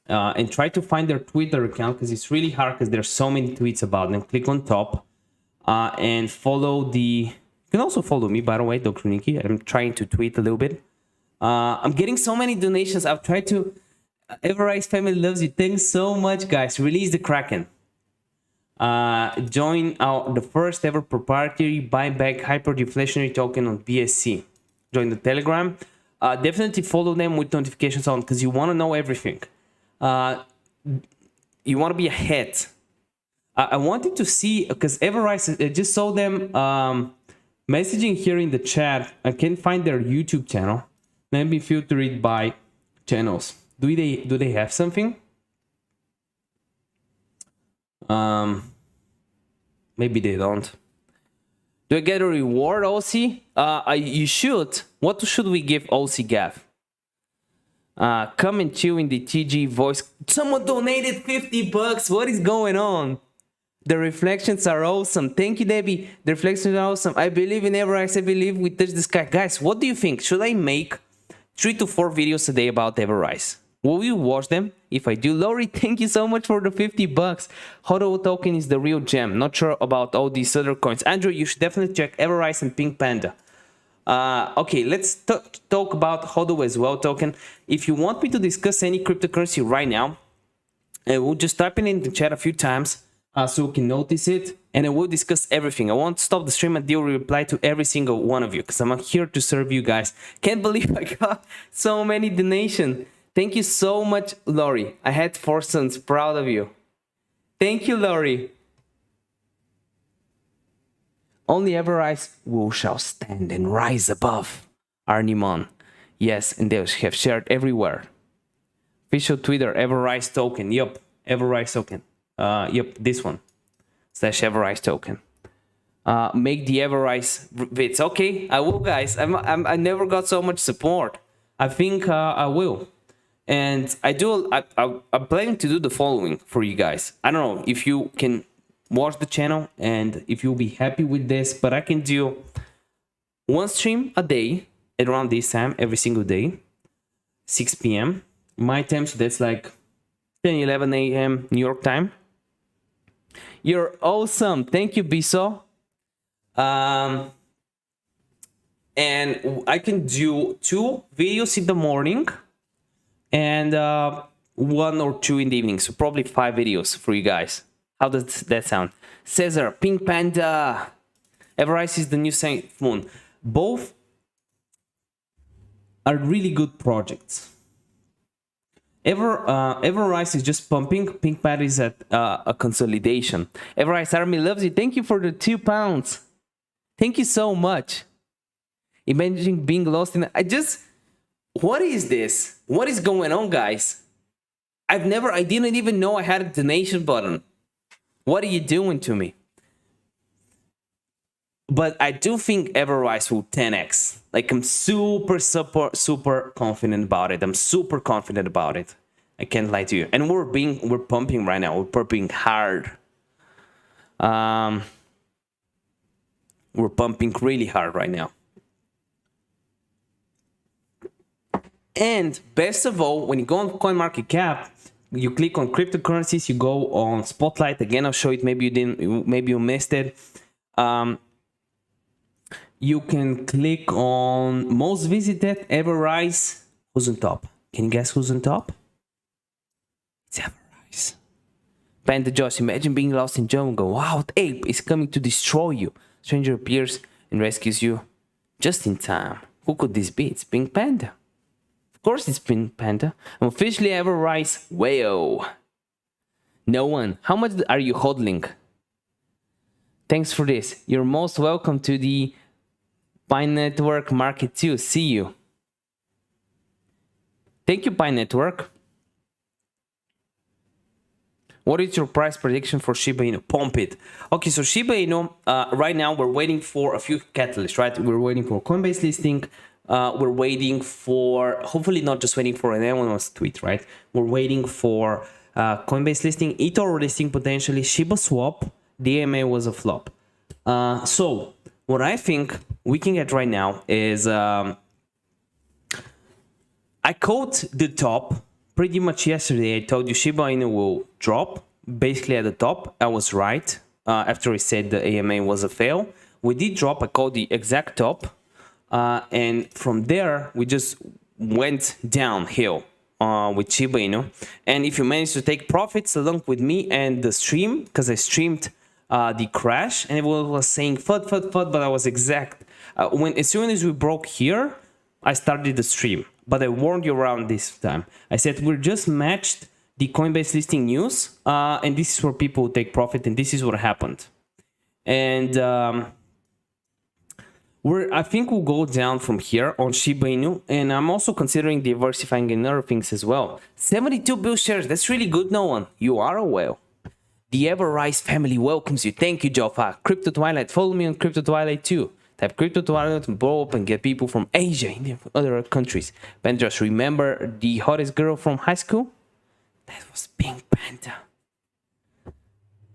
And try to find their Twitter account because it's really hard because there's so many tweets about them. Click on top and follow the... You can also follow me, by the way, Dr. Niki. I'm trying to tweet a little bit. I'm getting so many donations. I've tried to... EverRise family loves you. Thanks so much, guys. Release the Kraken. Join the first ever proprietary buyback hyperdeflationary token on BSC. Join the Telegram. Definitely follow them with notifications on because you want to know everything. You want to be ahead. I wanted to see because EverRise, I just saw them messaging here in the chat. I can't find their YouTube channel. Let me filter it by channels. Do they have something? Maybe they don't. Do I get a reward, OC? You should. What should we give OC Gav? Come and chill in the TG voice. Someone donated 50 bucks. What is going on? The reflections are awesome. Thank you, Debbie. The reflections are awesome. I believe in EverRise. I believe we touch the sky. Guys, what do you think? Should I make 3 to 4 videos a day about EverRise? Will you watch them? If I do, Lori, thank you so much for the 50 bucks. HODL token is the real gem. Not sure about all these other coins. Andrew, you should definitely check EverRise and Pink Panda. Okay, let's talk about HODL as well token. If you want me to discuss any cryptocurrency right now, we'll just type it in the chat a few times so you can notice it. And I will discuss everything. I won't stop the stream until we reply to every single one of you because I'm here to serve you guys. Can't believe I got so many donations. Thank you so much, Lori. I had 4 sons. Proud of you. Thank you, Lori. Only EverRise shall stand and rise above. Arnimon. Yes, and they have shared everywhere. Official Twitter, EverRise token. Yup, EverRise token. Yup, this one. / EverRise token. Make the EverRise vids. Okay, I will, guys. I never got so much support. I think I will. And I'm planning to do the following for you guys. I don't know if you can watch the channel and if you'll be happy with this, but I can do 1 stream a day at around this time, every single day, 6 p.m. my time, so that's like 10, 11 a.m. New York time. You're awesome. Thank you, Biso. And I can do 2 videos in the morning and 1 or 2 in the evening, so probably 5 videos for you guys. How does that sound? Cesar, Pink Panda, EverRise is the new safemoon. Both are really good projects. EverRise is just pumping. Pink Panda is at a consolidation. EverRise Army loves you. Thank you for the £2. Thank you so much. Imagine being lost in. What is this? What is going on, guys? I didn't even know I had a donation button. What are you doing to me? But I do think EverRise will 10x. Like, I'm super confident about it. I'm super confident about it. I can't lie to you. And we're pumping right now. We're pumping hard. We're pumping really hard right now. And best of all, when you go on CoinMarketCap, you click on cryptocurrencies, you go on Spotlight. Again, I'll show it. Maybe you missed it. You can click on most visited, EverRise. Who's on top? Can you guess who's on top? It's EverRise. Panda Josh, imagine being lost in jungle. Wow, ape is coming to destroy you. Stranger appears and rescues you just in time. Who could this be? It's Pink Panda. Of course it's Pink Panda. I'm officially EverRise. Whoa. No one. How much are you hodling? Thanks for this. You're most welcome to the Pine Network Market 2. See you. Thank you, Pine Network. What is your price prediction for Shiba Inu? Pump it. Okay, so Shiba Inu, right now we're waiting for a few catalysts, right? We're waiting for Coinbase listing. We're waiting for, hopefully not just waiting for an anonymous tweet, right? We're waiting for Coinbase listing, Ether listing potentially, shibaswap. The AMA was a flop. So what I think we can get right now is, I called the top pretty much yesterday. I told you Shiba Inu will drop basically at the top. I was right. After I said the AMA was a fail, we did drop. I called the exact top. And from there, we just went downhill. with Shiba Inu. And if you manage to take profits along with me and the stream, because I streamed the crash and everyone was saying FUD, FUD, FUD, but I was exact. As soon as we broke here, I started the stream. But I warned you around this time. I said we're just matched the Coinbase listing news, and this is where people take profit, and this is what happened. And I think we'll go down from here on Shiba Inu, and I'm also considering diversifying in other things as well. 72 bill shares, that's really good, no one. You are a whale. The EverRise family welcomes you. Thank you, Jofa. Crypto Twilight, follow me on Crypto Twilight too. Type Crypto Twilight and blow up and get people from Asia, India, other countries. Ben just remember the hottest girl from high school? That was Pink Panda.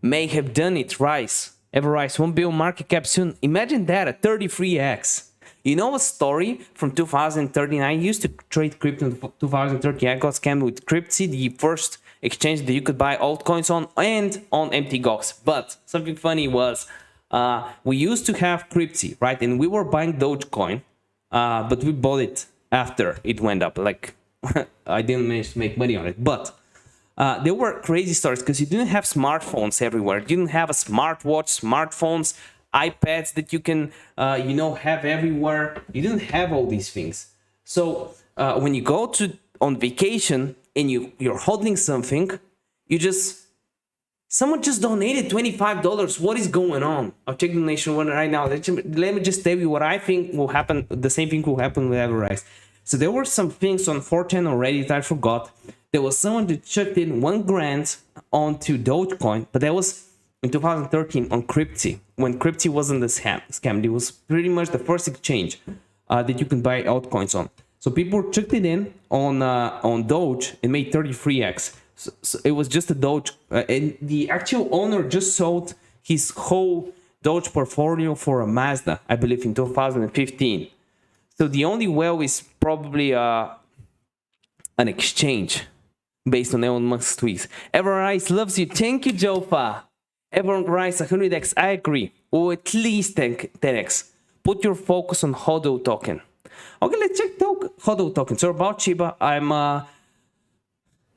May have done it, Rice. EverRise, 1 billion market cap soon. Imagine that at 33x. You know a story from 2013? I used to trade crypto in 2013. I got scammed with Cryptsy, the first exchange that you could buy altcoins on, and on MTGOX. But something funny was we used to have Cryptsy, right? And we were buying DOGECOIN, but we bought it after it went up. Like, I didn't manage to make money on it. But there were crazy stories because you didn't have smartphones everywhere. You didn't have a smartwatch, smartphones, iPads that you can, have everywhere. You didn't have all these things. So when you go on vacation and you're holding something, someone just donated $25. What is going on? I'll check the donation one right now. Let me just tell you what I think will happen. The same thing will happen with EverRise. So there were some things on 4chan already that I forgot. There was someone that chucked in $1 grand onto Dogecoin, but that was in 2013 on Cryptsy, when Cryptsy wasn't the scam. It was pretty much the first exchange that you can buy altcoins on. So people chucked it in on Doge and made 33x. So it was just a Doge, and the actual owner just sold his whole Doge portfolio for a Mazda, I believe, in 2015. So the only whale is probably an exchange based on Elon Musk's tweets. EverRise loves you. Thank you, Jofa. EverRise 100x. I agree. Or at least 10x. Put your focus on HODL token. Okay, let's check HODL token. So about Shiba, I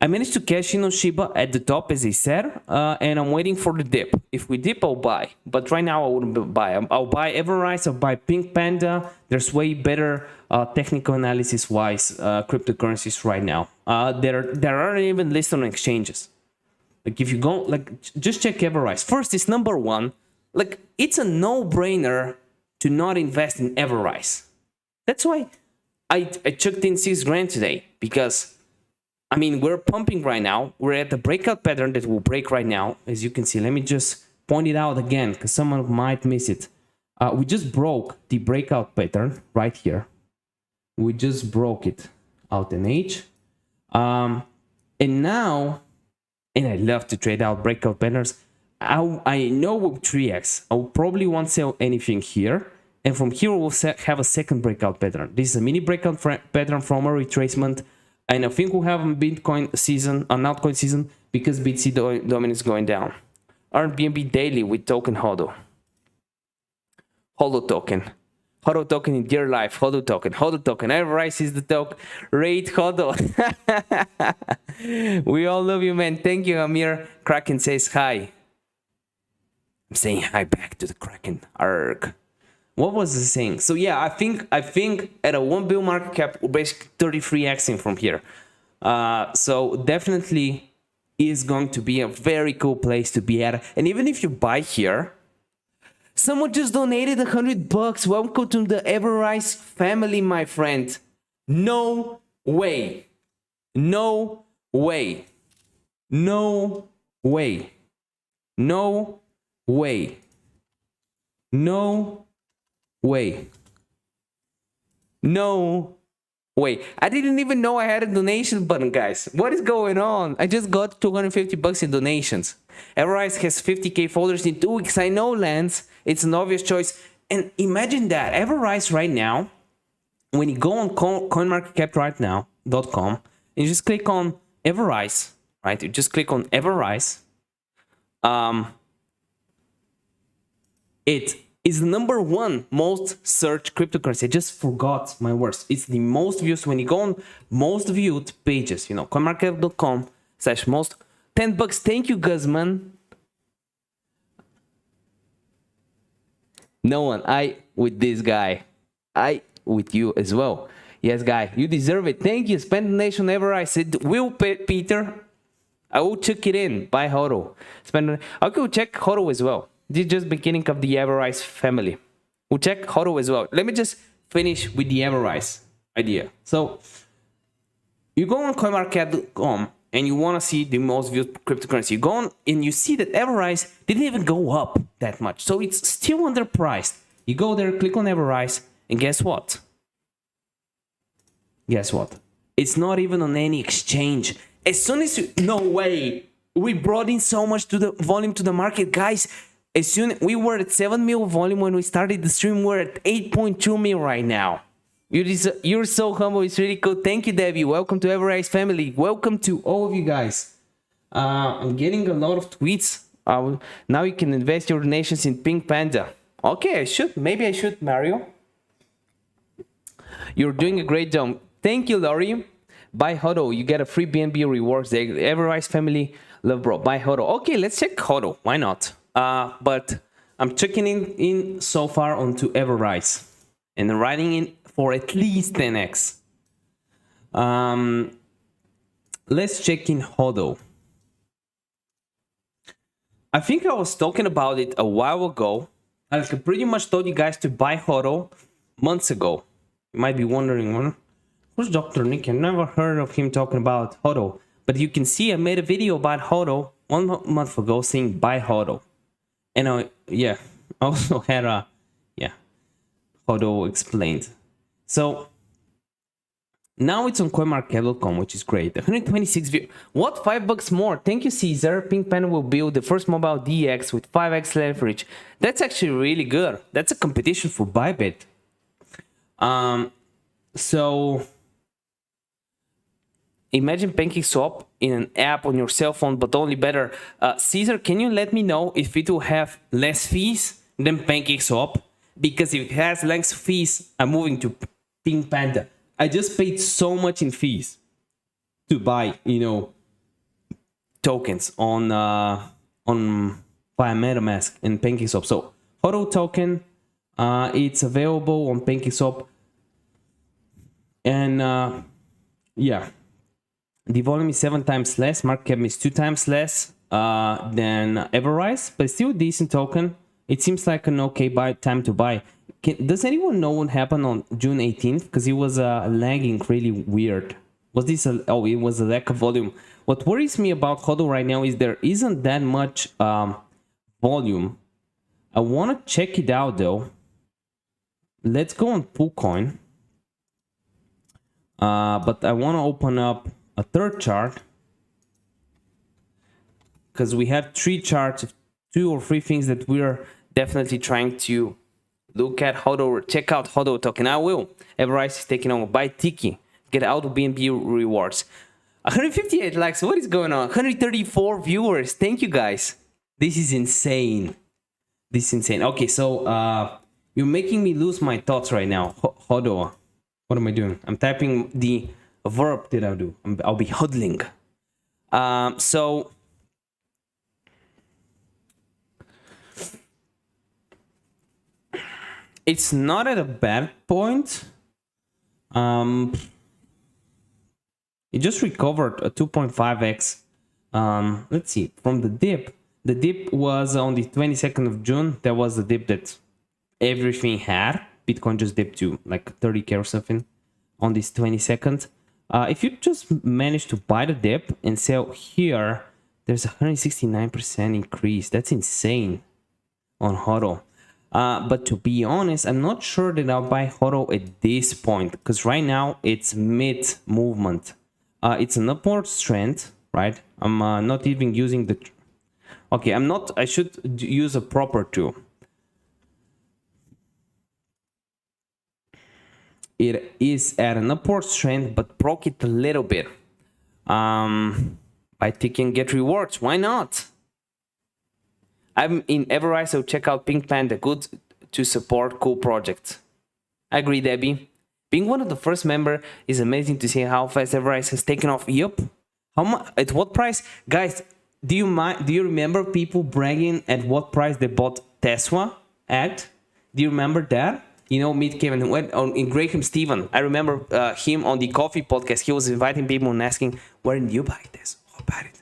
managed to cash in on Shiba at the top, as I said, and I'm waiting for the dip. If we dip, I'll buy. But right now, I wouldn't buy. I'll buy EverRise, I'll buy Pink Panda. There's way better technical analysis-wise cryptocurrencies right now. There aren't even listed on exchanges. Like, if you go, just check EverRise. First, it's number one. Like, it's a no-brainer to not invest in EverRise. That's why I chucked in 6 grand today, because I mean, we're pumping right now. We're at the breakout pattern that will break right now, as you can see. Let me just point it out again, because someone might miss it. We just broke the breakout pattern right here. We just broke it out in H. And now, and I love to trade out breakout patterns. I know with 3x, I will probably won't sell anything here. And from here, we'll have a second breakout pattern. This is a mini breakout pattern from a retracement. And I think we'll have a Bitcoin season, an altcoin season, because BTC dominance is going down. Airbnb daily with token HODL. HODL token. HODL token in dear life. HODL token. HODL token. EverRise is the token. Rate HODL. We all love you, man. Thank you, Amir. Kraken says hi. I'm saying hi back to the Kraken. Arg. What was the saying? So yeah, I think at a 1 billion market cap, we're basically 33xing from here. So definitely is going to be a very cool place to be at. And even if you buy here, someone just donated $100. Welcome to the EverRise family, my friend. No way. No way. No way. No way. No way. No way. I didn't even know I had a donation button, guys. What is going on? I just got $250 in donations. EverRise has 50k followers in 2 weeks. I know, Lance. It's an obvious choice. And imagine that. EverRise right now, when you go on coinmarketcap right now.com, and you just click on EverRise, right? You just click on EverRise. It's the #1 most searched cryptocurrency. I just forgot my words. It's the most views when you go on most viewed pages. You know, coinmarket.com/most. $10. Thank you, Guzman. No one. I with this guy. I with you as well. Yes, guy. You deserve it. Thank you. Spend the nation EverRise. Said will Peter. I will check it in. Buy HODL. I could check HODL as well. This is just beginning of the EverRise family. We'll check HODL as well. Let me just finish with the EverRise idea. So you go on coinmarket.com and you want to see the most viewed cryptocurrency. You go on and you see that EverRise didn't even go up that much. So it's still underpriced. You go there, click on EverRise, and guess what? Guess what? It's not even on any exchange. As soon as you... No way. We brought in so much to the volume to the market, guys. As soon we were at 7 mil volume when we started the stream, we're at 8.2 mil right now. You're so humble. It's really cool. Thank you, Debbie. Welcome to EverRise family. Welcome to all of you guys. I'm getting a lot of tweets. Now you can invest your donations in Pink Panda. Okay, I should. Maybe I should, Mario. You're doing a great job. Thank you, Laurie. Buy HODL. You get a free BNB rewards. The EverRise family love, bro. Buy HODL. Okay, let's check HODL. Why not? But I'm checking in so far onto EverRise and writing in for at least 10x. Let's check in HODL. I think I was talking about it a while ago. I pretty much told you guys to buy HODL months ago. You might be wondering, who's Dr. Niki? I've never heard of him talking about HODL. But you can see I made a video about HODL 1 month ago saying buy HODL. And I also had a, HODL explained. So now it's on coinmarket.com, which is great. 126 views. What? $5 more? Thank you, Caesar. Pink Panda will build the first mobile DX with 5x leverage. That's actually really good. That's a competition for Bybit. So imagine pancakeswap in an app on your cell phone, but only better. Caesar, can you let me know if it will have less fees than pancakeswap? Because if it has less fees, I'm moving to Pink Panda. I just paid so much in fees to buy, tokens on via MetaMask and pancakeswap. So HODL token, it's available on pancakeswap. And the volume is 7 times less. Market cap is 2 times less than EverRise, but still a decent token. It seems like an okay time to buy. Does anyone know what happened on June 18th? Because it was lagging really weird. Was this it was a lack of volume. What worries me about HODL right now is there isn't that much volume. I want to check it out though. Let's go on PoolCoin. But I want to open up a third chart because we have 3 charts of 2 or 3 things that we're definitely trying to look at. HODL, check out HODL token. I will. EverRise is taking over. Buy Tiki. Get out of BNB rewards. 158 likes. What is going on? 134 viewers. Thank you guys. This is insane. This is insane. Okay, so you're making me lose my thoughts right now. HODL. What am I doing? I'm typing the verb that I'll do. I'll be hodling. So it's not at a bad point. It just recovered a 2.5x. Let's see, from the dip. The dip was on the 22nd of June. That was the dip that everything had. Bitcoin just dipped to like 30k or something on this 22nd. If you just manage to buy the dip and sell here, there's a 169% increase. That's insane on HODL. But to be honest, I'm not sure that I'll buy HODL at this point because right now it's mid movement. It's an upward trend, right? I'm not even using the... Okay, I'm not... I should use a proper tool. It is at an upward trend, but broke it a little bit. By taking get rewards, why not? I'm in EverRise, so check out Pink Panda. Good to support cool projects. I agree, Debbie. Being one of the first member is amazing to see how fast EverRise has taken off. Yup. How much? At what price? Guys, do you remember people bragging at what price they bought Tesla at? Do you remember that? You know, meet Kevin went on in Graham Stephen. I remember him on the coffee podcast. He was inviting people and asking, "Where did you buy this? Oh, I bought it.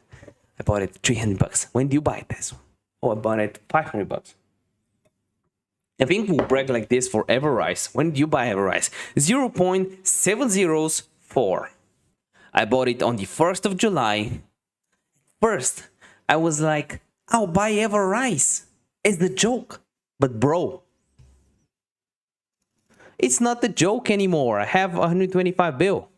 I bought it $300. When did you buy this? Oh, I bought it $500." I think we'll brag like this for EverRise. When did you buy EverRise? 0.704. I bought it on the 1st of July. First, I was like, I'll buy EverRise. It's the joke. But bro, it's not the joke anymore. I have 125 bill.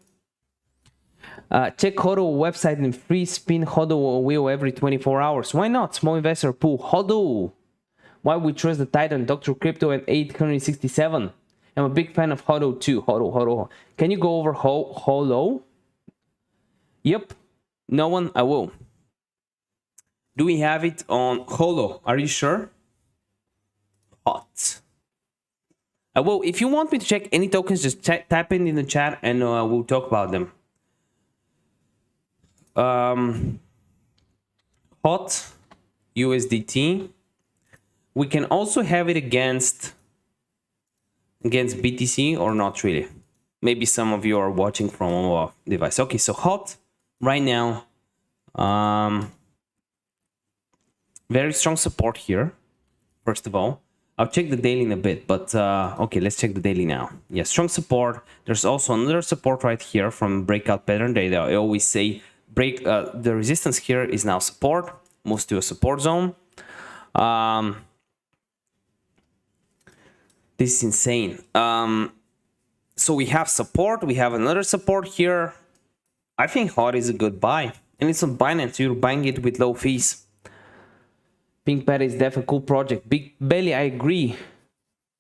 Check HODL website and free spin HODL wheel every 24 hours. Why not? Small investor pool. HODL. Why we trust the Titan, Dr. Crypto at 867. I'm a big fan of HODL too. HODL. Can you go over HODL? Yep. No one? I will. Do we have it on HODL? Are you sure? Hot. I will. If you want me to check any tokens, just type in the chat and we'll talk about them. Hot USDT. We can also have it against BTC or not really. Maybe some of you are watching from a device. Okay, so hot right now. Very strong support here. First of all, I'll check the daily in a bit, but okay, let's check the daily now. Yeah, strong support. There's also another support right here from breakout pattern. They always say the resistance here is now support, moves to a support zone. This is insane. So we have support. We have another support here. I think hot is a good buy, and it's on Binance. You're buying it with low fees. Pink Pad is definitely a cool project. Big Belly, I agree.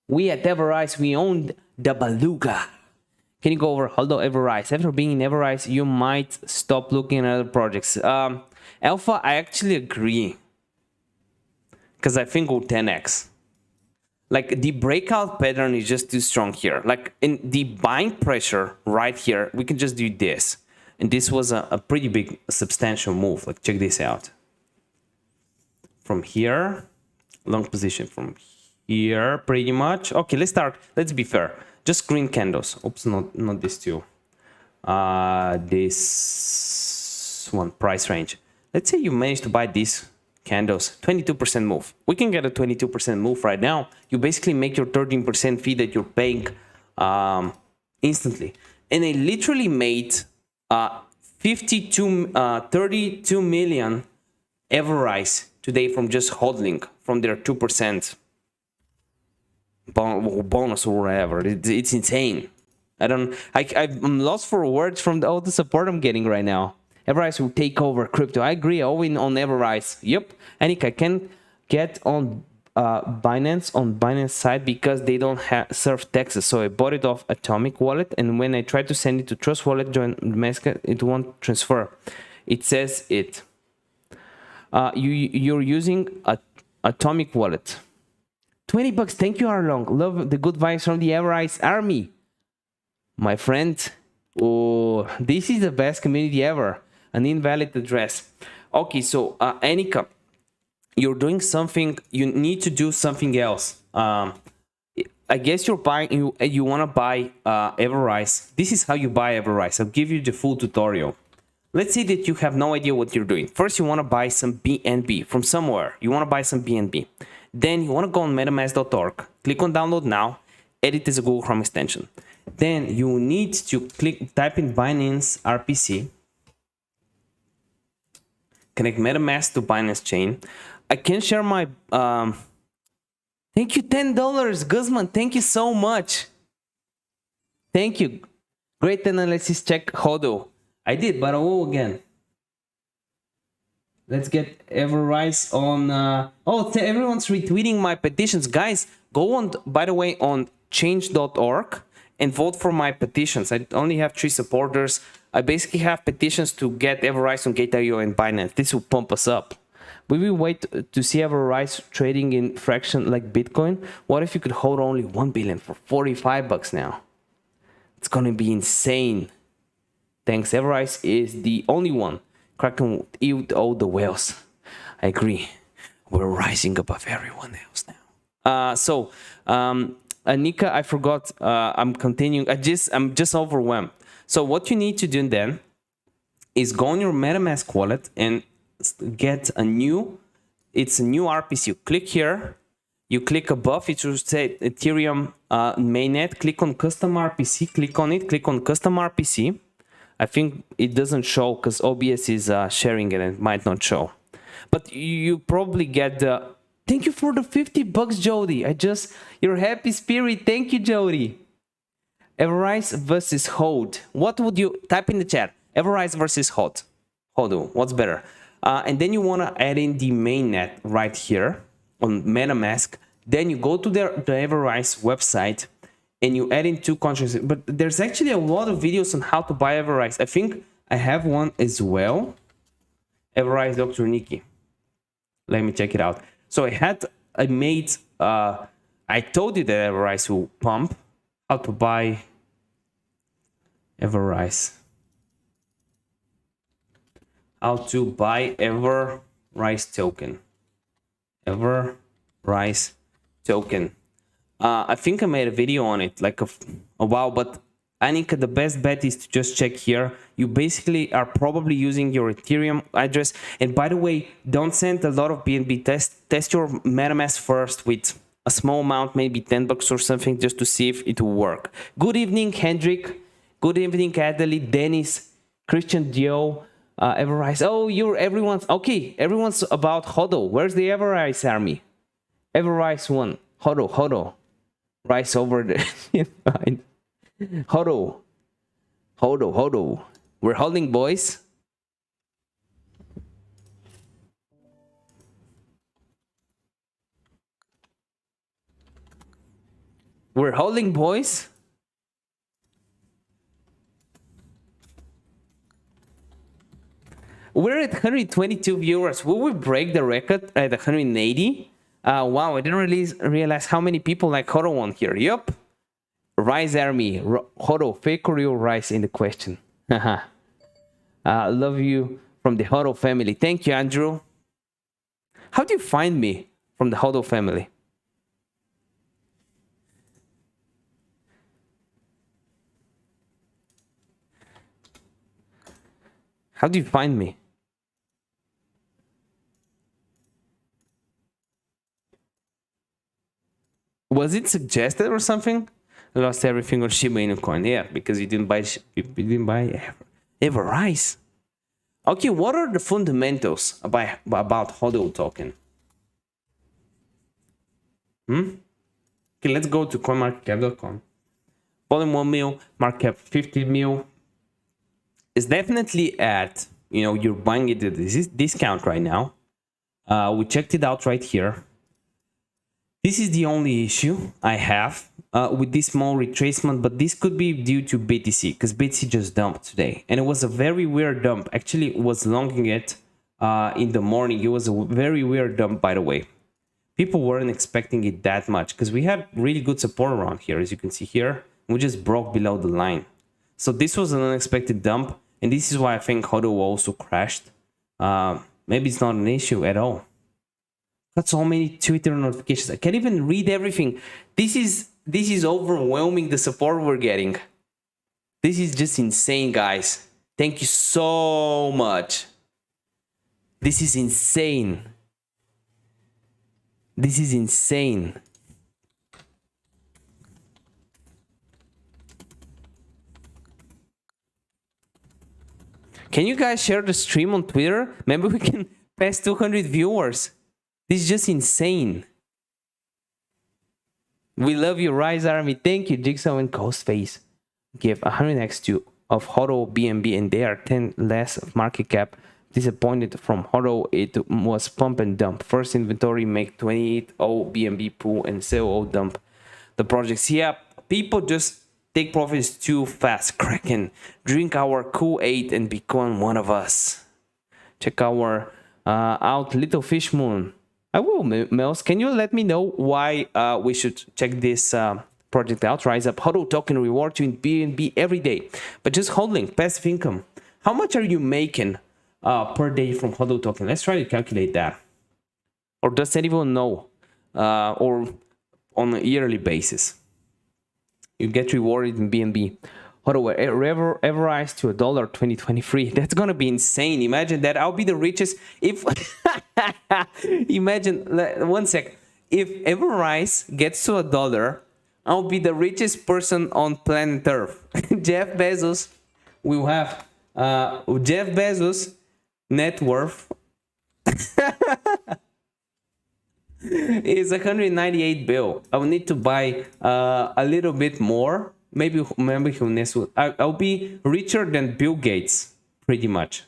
We at EverRise, we owned the Beluga. Can you go over Hold on EverRise? After being in EverRise, you might stop looking at other projects. Alpha, I actually agree. Because I think we'll 10x. Like the breakout pattern is just too strong here. Like in the buying pressure right here, we can just do this. And this was a pretty big, substantial move. Like check this out. From here, long position from here, pretty much. Okay, let's start. Let's be fair. Just green candles. Oops, not this two. This one, price range. Let's say you managed to buy these candles, 22% move. We can get a 22% move right now. You basically make your 13% fee that you're paying instantly. And they literally made 32 million EverRise today from just hodling from their 2% bonus or whatever. It's insane. I'm lost for words from all the support I'm getting right now. EverRise will take over crypto. I agree. All in on EverRise. Yep. Anik, I can get on Binance side because they don't serve taxes. So I bought it off Atomic Wallet, and when I try to send it to Trust Wallet, join Meska, it won't transfer. It says it. You're using Atomic Wallet. $20. Thank you, Arlong. Love the good vibes from the EverRise army. My friend. Oh, this is the best community ever. An invalid address. Okay, so Anika, you're doing something. You need to do something else. I guess you're buying. You want to buy EverRise. This is how you buy EverRise. I'll give you the full tutorial. Let's say that you have no idea what you're doing. First, you want to buy some BNB from somewhere. You want to buy some BNB. Then you want to go on metamask.org. Click on download now. Edit as a Google Chrome extension. Then you need to type in Binance RPC. Connect MetaMask to Binance chain. I can share my... Thank you, $10. Guzman, thank you so much. Thank you. Great analysis check, HODL. I did, but I will again. Let's get EverRise on... everyone's retweeting my petitions. Guys, go on, by the way, on change.org and vote for my petitions. I only have 3 supporters. I basically have petitions to get EverRise on Gate.io and Binance. This will pump us up. We will wait to see EverRise trading in fraction like Bitcoin. What if you could hold only 1 billion for 45 bucks now? It's gonna be insane. Thanks. EverRise is the only one cracking with all the whales. I agree. We're rising above everyone else now. Nika, I forgot. I'm continuing. I'm just overwhelmed. So what you need to do then is go on your MetaMask wallet and get a new. It's a new RPC. You click here. You click above. It should say Ethereum mainnet. Click on custom RPC. Click on it. Click on custom RPC. I think it doesn't show because OBS is sharing it and it might not show. But you probably get the... Thank you for the 50 bucks, Jody. Your happy spirit. Thank you, Jody. EverRise versus Hold. What would you... Type in the chat. EverRise versus Hold. Hold. What's better? And then you want to add in the mainnet right here on MetaMask. Then you go to the EverRise website and you add in 2 contracts. But there's actually a lot of videos on how to buy EverRise. I think I have one as well. EverRise Dr. Niki. Let me check it out. So I told you that EverRise will pump. How to buy EverRise. How to buy EverRise token. EverRise token. I think I made a video on it like a while, but Anika, the best bet is to just check here. You basically are probably using your Ethereum address. And by the way, don't send a lot of BNB. Test your MetaMask first with a small amount, maybe 10 bucks or something, just to see if it will work. Good evening, Hendrik. Good evening, Adelaide, Dennis, Christian Dio, EverRise. Oh, everyone's okay. Everyone's about HODL. Where's the EverRise army? EverRise one. HODL. Rise over there. HODL. We're holding, boys. We're holding, boys. We're at 122 viewers. Will we break the record at 180? Wow, I didn't really realize how many people like HODL on here. Yup. Rise Army. HODL, fake or real Rise in the question. Love you from the HODL family. Thank you, Andrew. How do you find me from the HODL family? How do you find me? Was it suggested or something? I lost everything on Shiba Inu Coin. Yeah, because you didn't buy EverRise. Okay, what are the fundamentals about HODL token? Okay, let's go to coinmarketcap.com. Volume 1 mil, market cap 50 mil. It's definitely at, you're buying it at this discount right now. We checked it out right here. This is the only issue I have with this small retracement, but this could be due to BTC, because BTC just dumped today. And it was a very weird dump. Actually, it was longing it in the morning. It was a very weird dump, by the way. People weren't expecting it that much, because we had really good support around here, as you can see here. We just broke below the line. So this was an unexpected dump, and this is why I think HODL also crashed. Maybe it's not an issue at all. Got so many Twitter notifications. I can't even read everything. This is overwhelming, the support we're getting. This is just insane, guys. Thank you so much. This is insane. This is insane. Can you guys share the stream on Twitter? Maybe we can pass 200 viewers. This is just insane. We love you, Rise Army. Thank you, Jigsaw and Ghostface. Give 100x to of HODL BNB, and they are 10 less of market cap. Disappointed from HODL. It was pump and dump. First inventory, make 28 O BNB pool and sell O dump the projects. Yeah, people just take profits too fast. Kraken, drink our Kool-Aid and become one of us. Check our Out little fish moon. I will, Mels. Can you let me know why we should check this project out? Rise up HODL token reward you in BNB every day, but just holding passive income. How much are you making per day from HODL token? Let's try to calculate that. Or does anyone know? Or on a yearly basis, you get rewarded in BNB. HODL EverRise to $1 2023. That's gonna be insane. Imagine that. I'll be the richest if imagine 1 sec. If EverRise gets to $1, I'll be the richest person on planet Earth. Jeff Bezos will have Jeff Bezos net worth is 198 bill. I will need to buy a little bit more. Maybe I'll be richer than Bill Gates, pretty much.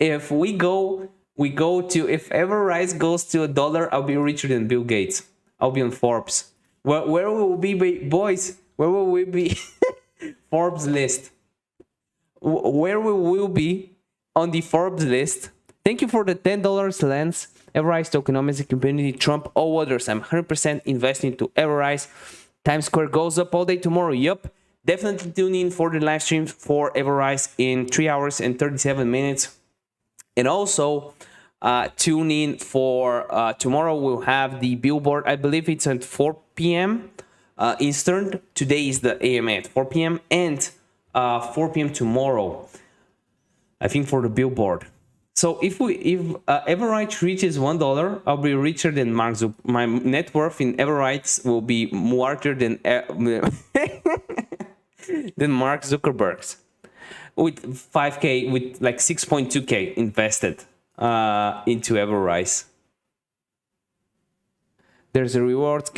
If if EverRise goes to $1, I'll be richer than Bill Gates. I'll be on Forbes. Where will we be, boys? Where will we be? Forbes list. Where will we be on the Forbes list? Thank you for the $10 Lens. EverRise tokenomics community trump all others. I'm 100% investing to EverRise. Times Square goes up all day tomorrow. Yup. Definitely tune in for the live stream for EverRise in 3 hours and 37 minutes. And also tune in for tomorrow. We'll have the billboard. I believe it's at 4 p.m. Eastern. Today is the AMA at 4 p.m. and 4 p.m. tomorrow, I think, for the billboard. So if EverRise reaches $1, I'll be richer than Mark Zuckerberg. My net worth in EverRise will be larger than than Mark Zuckerberg's, with 5K, with like 6.2K invested into EverRise. There's a reward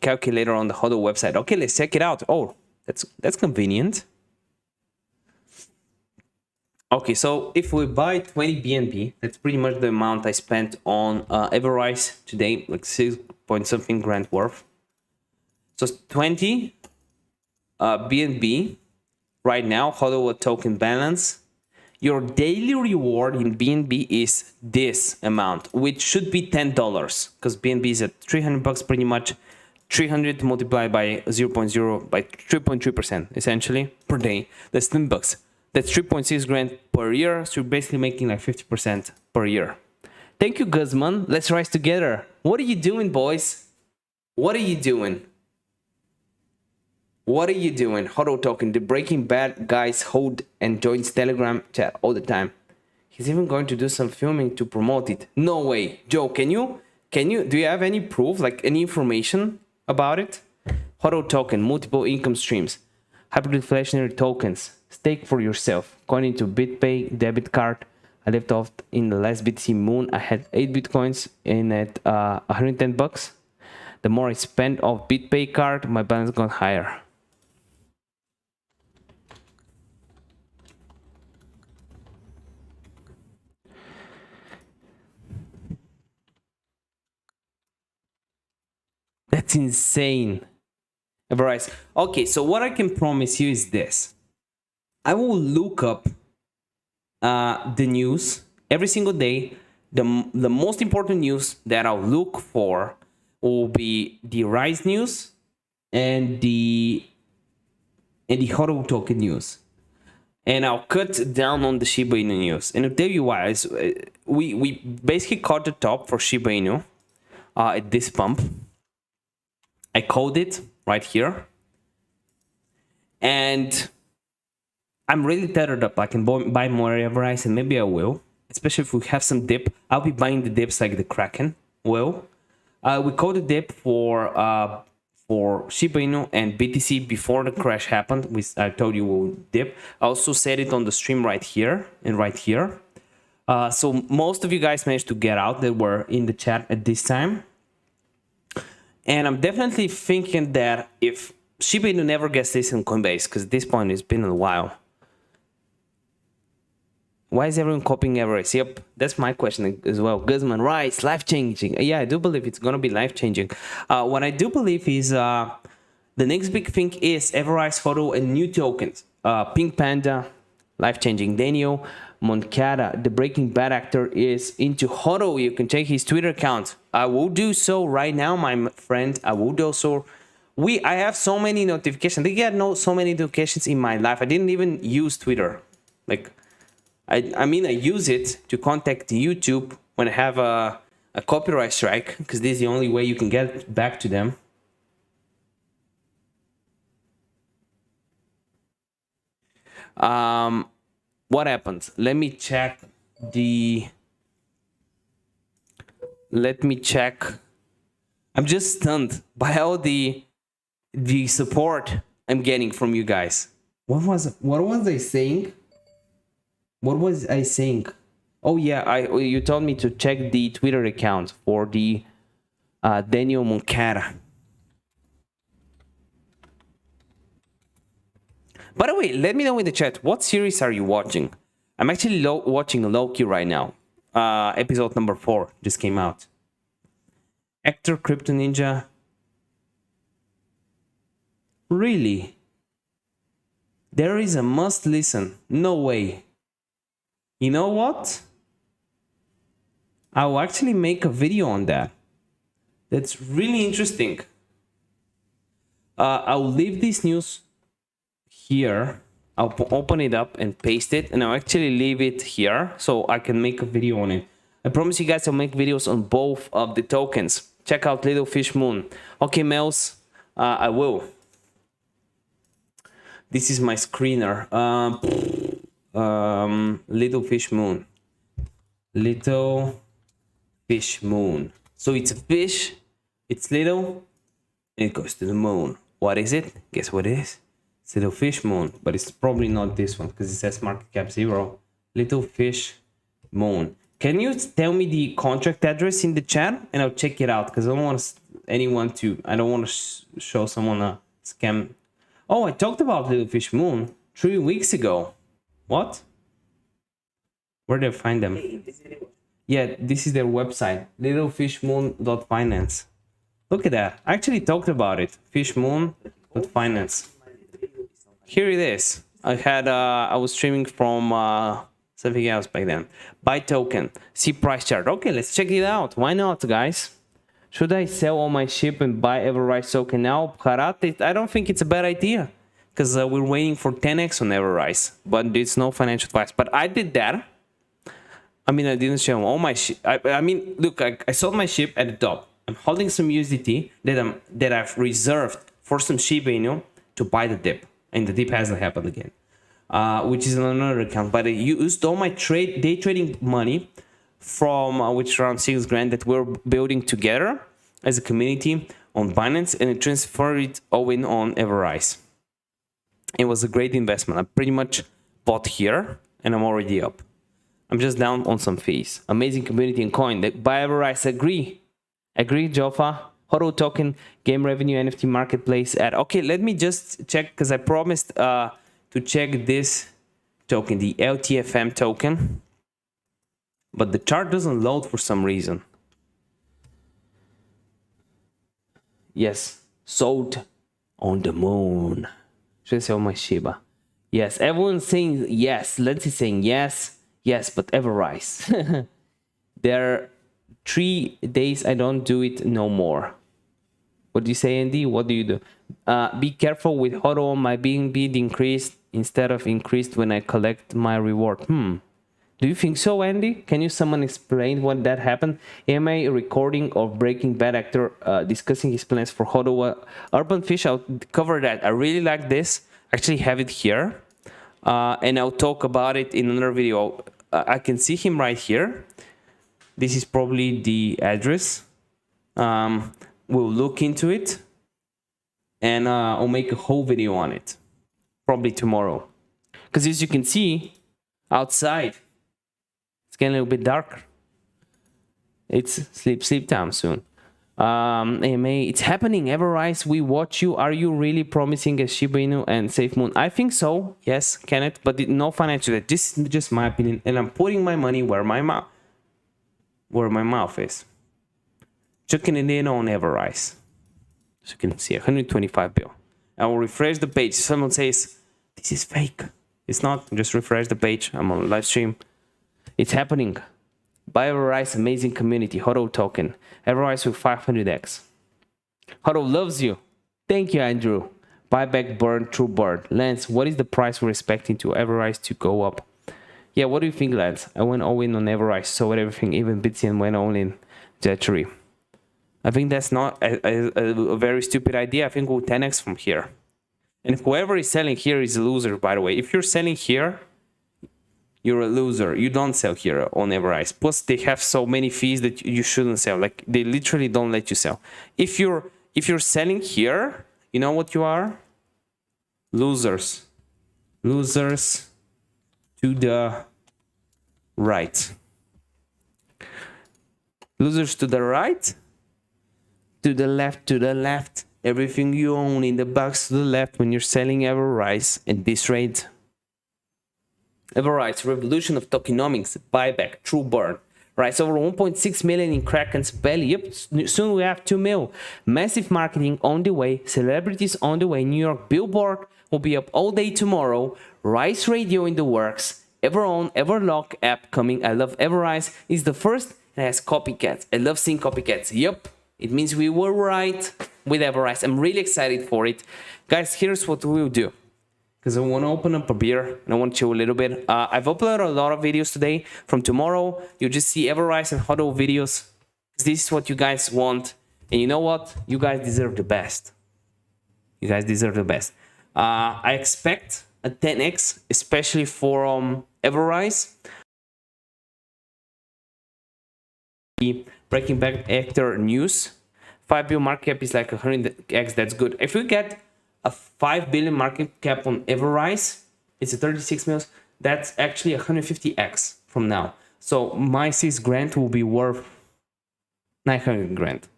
calculator on the HODL website. Okay, let's check it out. Oh, that's convenient. Okay, so if we buy 20 BNB, that's pretty much the amount I spent on EverRise today, like 6 point something grand worth. So 20 BNB right now, HODL token balance. Your daily reward in BNB is this amount, which should be $10, because BNB is at 300 bucks pretty much. 300 multiplied by 0.0 by 3.3% essentially per day. That's 10 bucks. That's 3.6 grand per year. So you're basically making like 50% per year. Thank you, Guzman. Let's rise together. What are you doing, boys? What are you doing? What are you doing? HODL token. The Breaking Bad guys hold and joins Telegram chat all the time. He's even going to do some filming to promote it. No way. Joe, do you have any proof, like any information about it? HODL token, multiple income streams, hyperinflationary tokens. Stake for yourself. Coin into BitPay debit card. I left off in the last BTC moon. I had 8 bitcoins in at 110 bucks. The more I spent off BitPay card, my balance got higher. That's insane. EverRise. Okay, so what I can promise you is this. I will look up the news every single day. The most important news that I'll look for will be the Rise news and the HODL token news. And I'll cut down on the Shiba Inu news. And I'll tell you why. We basically caught the top for Shiba Inu at this pump. I called it right here. And I'm really tethered up. I can buy more EverRise, and maybe I will. Especially if we have some dip. I'll be buying the dips like the Kraken will. We called the dip for Shiba Inu and BTC before the crash happened. I told you we'll dip. I also said it on the stream right here and right here. So most of you guys managed to get out that were in the chat at this time. And I'm definitely thinking that if Shiba Inu never gets this in Coinbase, because at this point it's been a while. Why is everyone copying EverRise? Yep, that's my question as well. Guzman, Rise, life-changing. Yeah, I do believe it's going to be life-changing. What I do believe is the next big thing is EverRise, HODL, and new tokens. Pink Panda, life-changing. Daniel, Moncada, the Breaking Bad actor, is into HODL. You can check his Twitter account. I will do so right now, my friend. I will do so. I have so many notifications. I think I had so many notifications in my life. I didn't even use Twitter. Like, I mean, I use it to contact YouTube when I have a copyright strike, because this is the only way you can get back to them. What happened? Let me check. I'm just stunned by all the support I'm getting from you guys. What was I saying? What was I saying? Oh yeah, you told me to check the Twitter account for the Daniel Moncada. By the way, let me know in the chat, what series are you watching? I'm actually watching Loki right now. Episode number 4 just came out. Actor Crypto Ninja. Really? There is a must listen. No way. You know what? I'll actually make a video on that. That's really interesting. I'll leave this news here. I'll open it up and paste it, and I'll actually leave it here so I can make a video on it. I promise you guys I'll make videos on both of the tokens. Check out Little Fish Moon. Okay, Mels, I will. This is my screener. Little Fish Moon. Little Fish Moon. So it's a fish, it's little, and it goes to the moon. What is it? Guess what it is? It's Little Fish Moon, but it's probably not this one because it says market cap 0. Little Fish Moon. Can you tell me the contract address in the chat, and I'll check it out, because I don't want anyone to. I don't want to show someone a scam. Oh, I talked about Little Fish Moon 3 weeks ago. What? Where did I find them? Yeah, this is their website, littlefishmoon.finance. Look at that. I actually talked about it. Fishmoon.finance. Here it is. I was streaming from something else back then. Buy token. See price chart. Okay, let's check it out. Why not, guys? Should I sell all my ship and buy EverRise token now? Karate, I don't think it's a bad idea, because we're waiting for 10x on EverRise, but it's no financial advice. But I did that. I mean, I didn't show all my ship. I mean, look, I sold my ship at the top. I'm holding some USDT that I've reserved for some Shiba Inu to buy the dip, and the dip hasn't happened again, which is on another account. But I used all my day trading money from which around 6 grand that we're building together as a community on Binance, and I transferred it all in on EverRise. It was a great investment. I pretty much bought here, and I'm already up. I'm just down on some fees. Amazing community and coin. Buy EverRise. Agree, Jofa. HODL token, game revenue, NFT marketplace ad. Okay, let me just check, because I promised to check this token, the LTFM token, but the chart doesn't load for some reason. Yes, sold on the moon. Should I sell my Shiba? Yes, everyone's saying yes. Let's see, saying yes, but EverRise. There are 3 days I don't do it no more. What do you say, Andy? What do you do? Be careful with HODL. My being bid increased instead of increased when I collect my reward. Do you think so, Andy? Can you someone explain what that happened? AMA recording of Breaking Bad actor discussing his plans for HODL. Urban Fish, I'll cover that. I really like this. Actually have it here. And I'll talk about it in another video. I can see him right here. This is probably the address. We'll look into it, and I'll make a whole video on it, probably tomorrow. Because as you can see, outside, it's getting a little bit darker. It's sleep time soon. AMA, it's happening. EverRise, we watch you. Are you really promising a Shiba Inu and SafeMoon? I think so. Yes, Kenneth, but no financial. This is just my opinion, and I'm putting my money where my mouth is. Checking it in on EverRise. As you can see, 125 bill. I will refresh the page. Someone says, this is fake. It's not. Just refresh the page. I'm on live stream. It's happening. Buy EverRise, amazing community. HODL token. EverRise with 500x. HODL loves you. Thank you, Andrew. Buyback burn, true burn. Lance, what is the price we're expecting to EverRise to go up? Yeah, what do you think, Lance? I went all in on EverRise, so everything, even Bitcoin went all in Jettery. I think that's not a very stupid idea. I think we'll 10x from here. And whoever is selling here is a loser, by the way. If you're selling here, you're a loser. You don't sell here on EverRise. Plus, they have so many fees that you shouldn't sell. Like, they literally don't let you sell. If you're selling here, you know what you are? Losers. Losers to the right. Losers to the right. To the left, to the left. Everything you own in the box to the left when you're selling EverRise at this rate. EverRise, revolution of tokenomics, buyback, true burn. Right, so over 1.6 million in Kraken's belly. Yep, soon we have 2 mil. Massive marketing on the way. Celebrities on the way. New York Billboard will be up all day tomorrow. Rise Radio in the works. EverOwn, EverLock app coming. I love EverRise. It's the first and has copycats. I love seeing copycats. Yep, it means we were right with EverRise. I'm really excited for it. Guys, here's what we'll do. Because I want to open up a beer and I want to chill a little bit. I've uploaded a lot of videos today. From tomorrow, you'll just see EverRise and HODL videos. This is what you guys want. And you know what? You guys deserve the best. You guys deserve the best. I expect a 10x, especially for EverRise. Breaking back Hector news. 5 billion market cap is like 100x. That's good. If we get a 5 billion market cap on EverRise, it's a 36 mils. That's actually 150x from now. So my 6 grand will be worth 900 grand.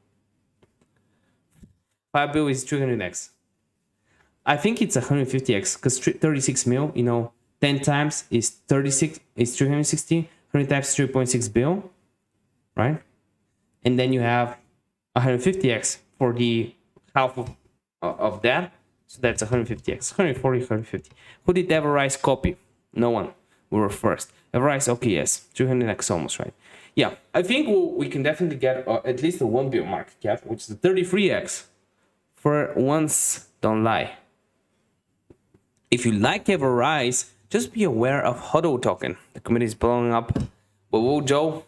5 billion is 300x. I think it's 150x because 36 mil, you know, 10 times is 36, is 360, 100 times 3.6 billion, right? And then you have 150x for the half of that. So that's 150x, 140, 150. Who did EverRise copy? No one. We were first. EverRise, okay, yes. 300x almost, right? Yeah, I think we can definitely get at least a 1 billion market cap, which is a 33x. For once, don't lie. If you like EverRise, just be aware of HODL token. The community is blowing up. But whoa, Joe,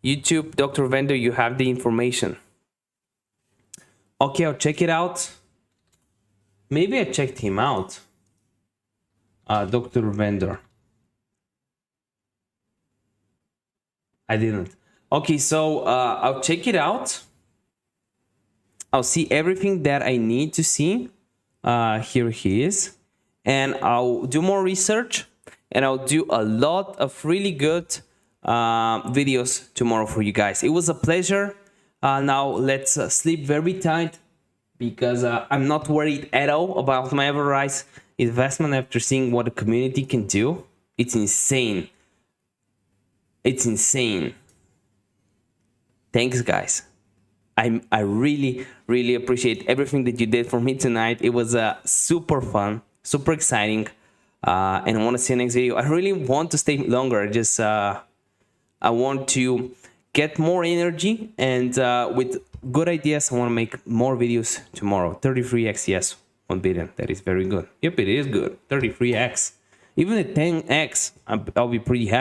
YouTube, Dr. Vendor, you have the information. Okay, I'll check it out. Maybe I checked him out. Dr. Vendor. I didn't. Okay, so I'll check it out. I'll see everything that I need to see. Here he is. And I'll do more research. And I'll do a lot of really good videos tomorrow for you guys. It was a pleasure. Now let's sleep very tight, because I'm not worried at all about my EverRise investment after seeing what the community can do. It's insane. It's insane. Thanks, guys. I really, really appreciate everything that you did for me tonight. It was super fun, super exciting. And I want to see you next video. I really want to stay longer. Just I want to get more energy, and with good ideas, I want to make more videos tomorrow. 33x, yes, 1 billion. That is very good. Yep, it is good. 33x. Even at 10x, I'll be pretty happy.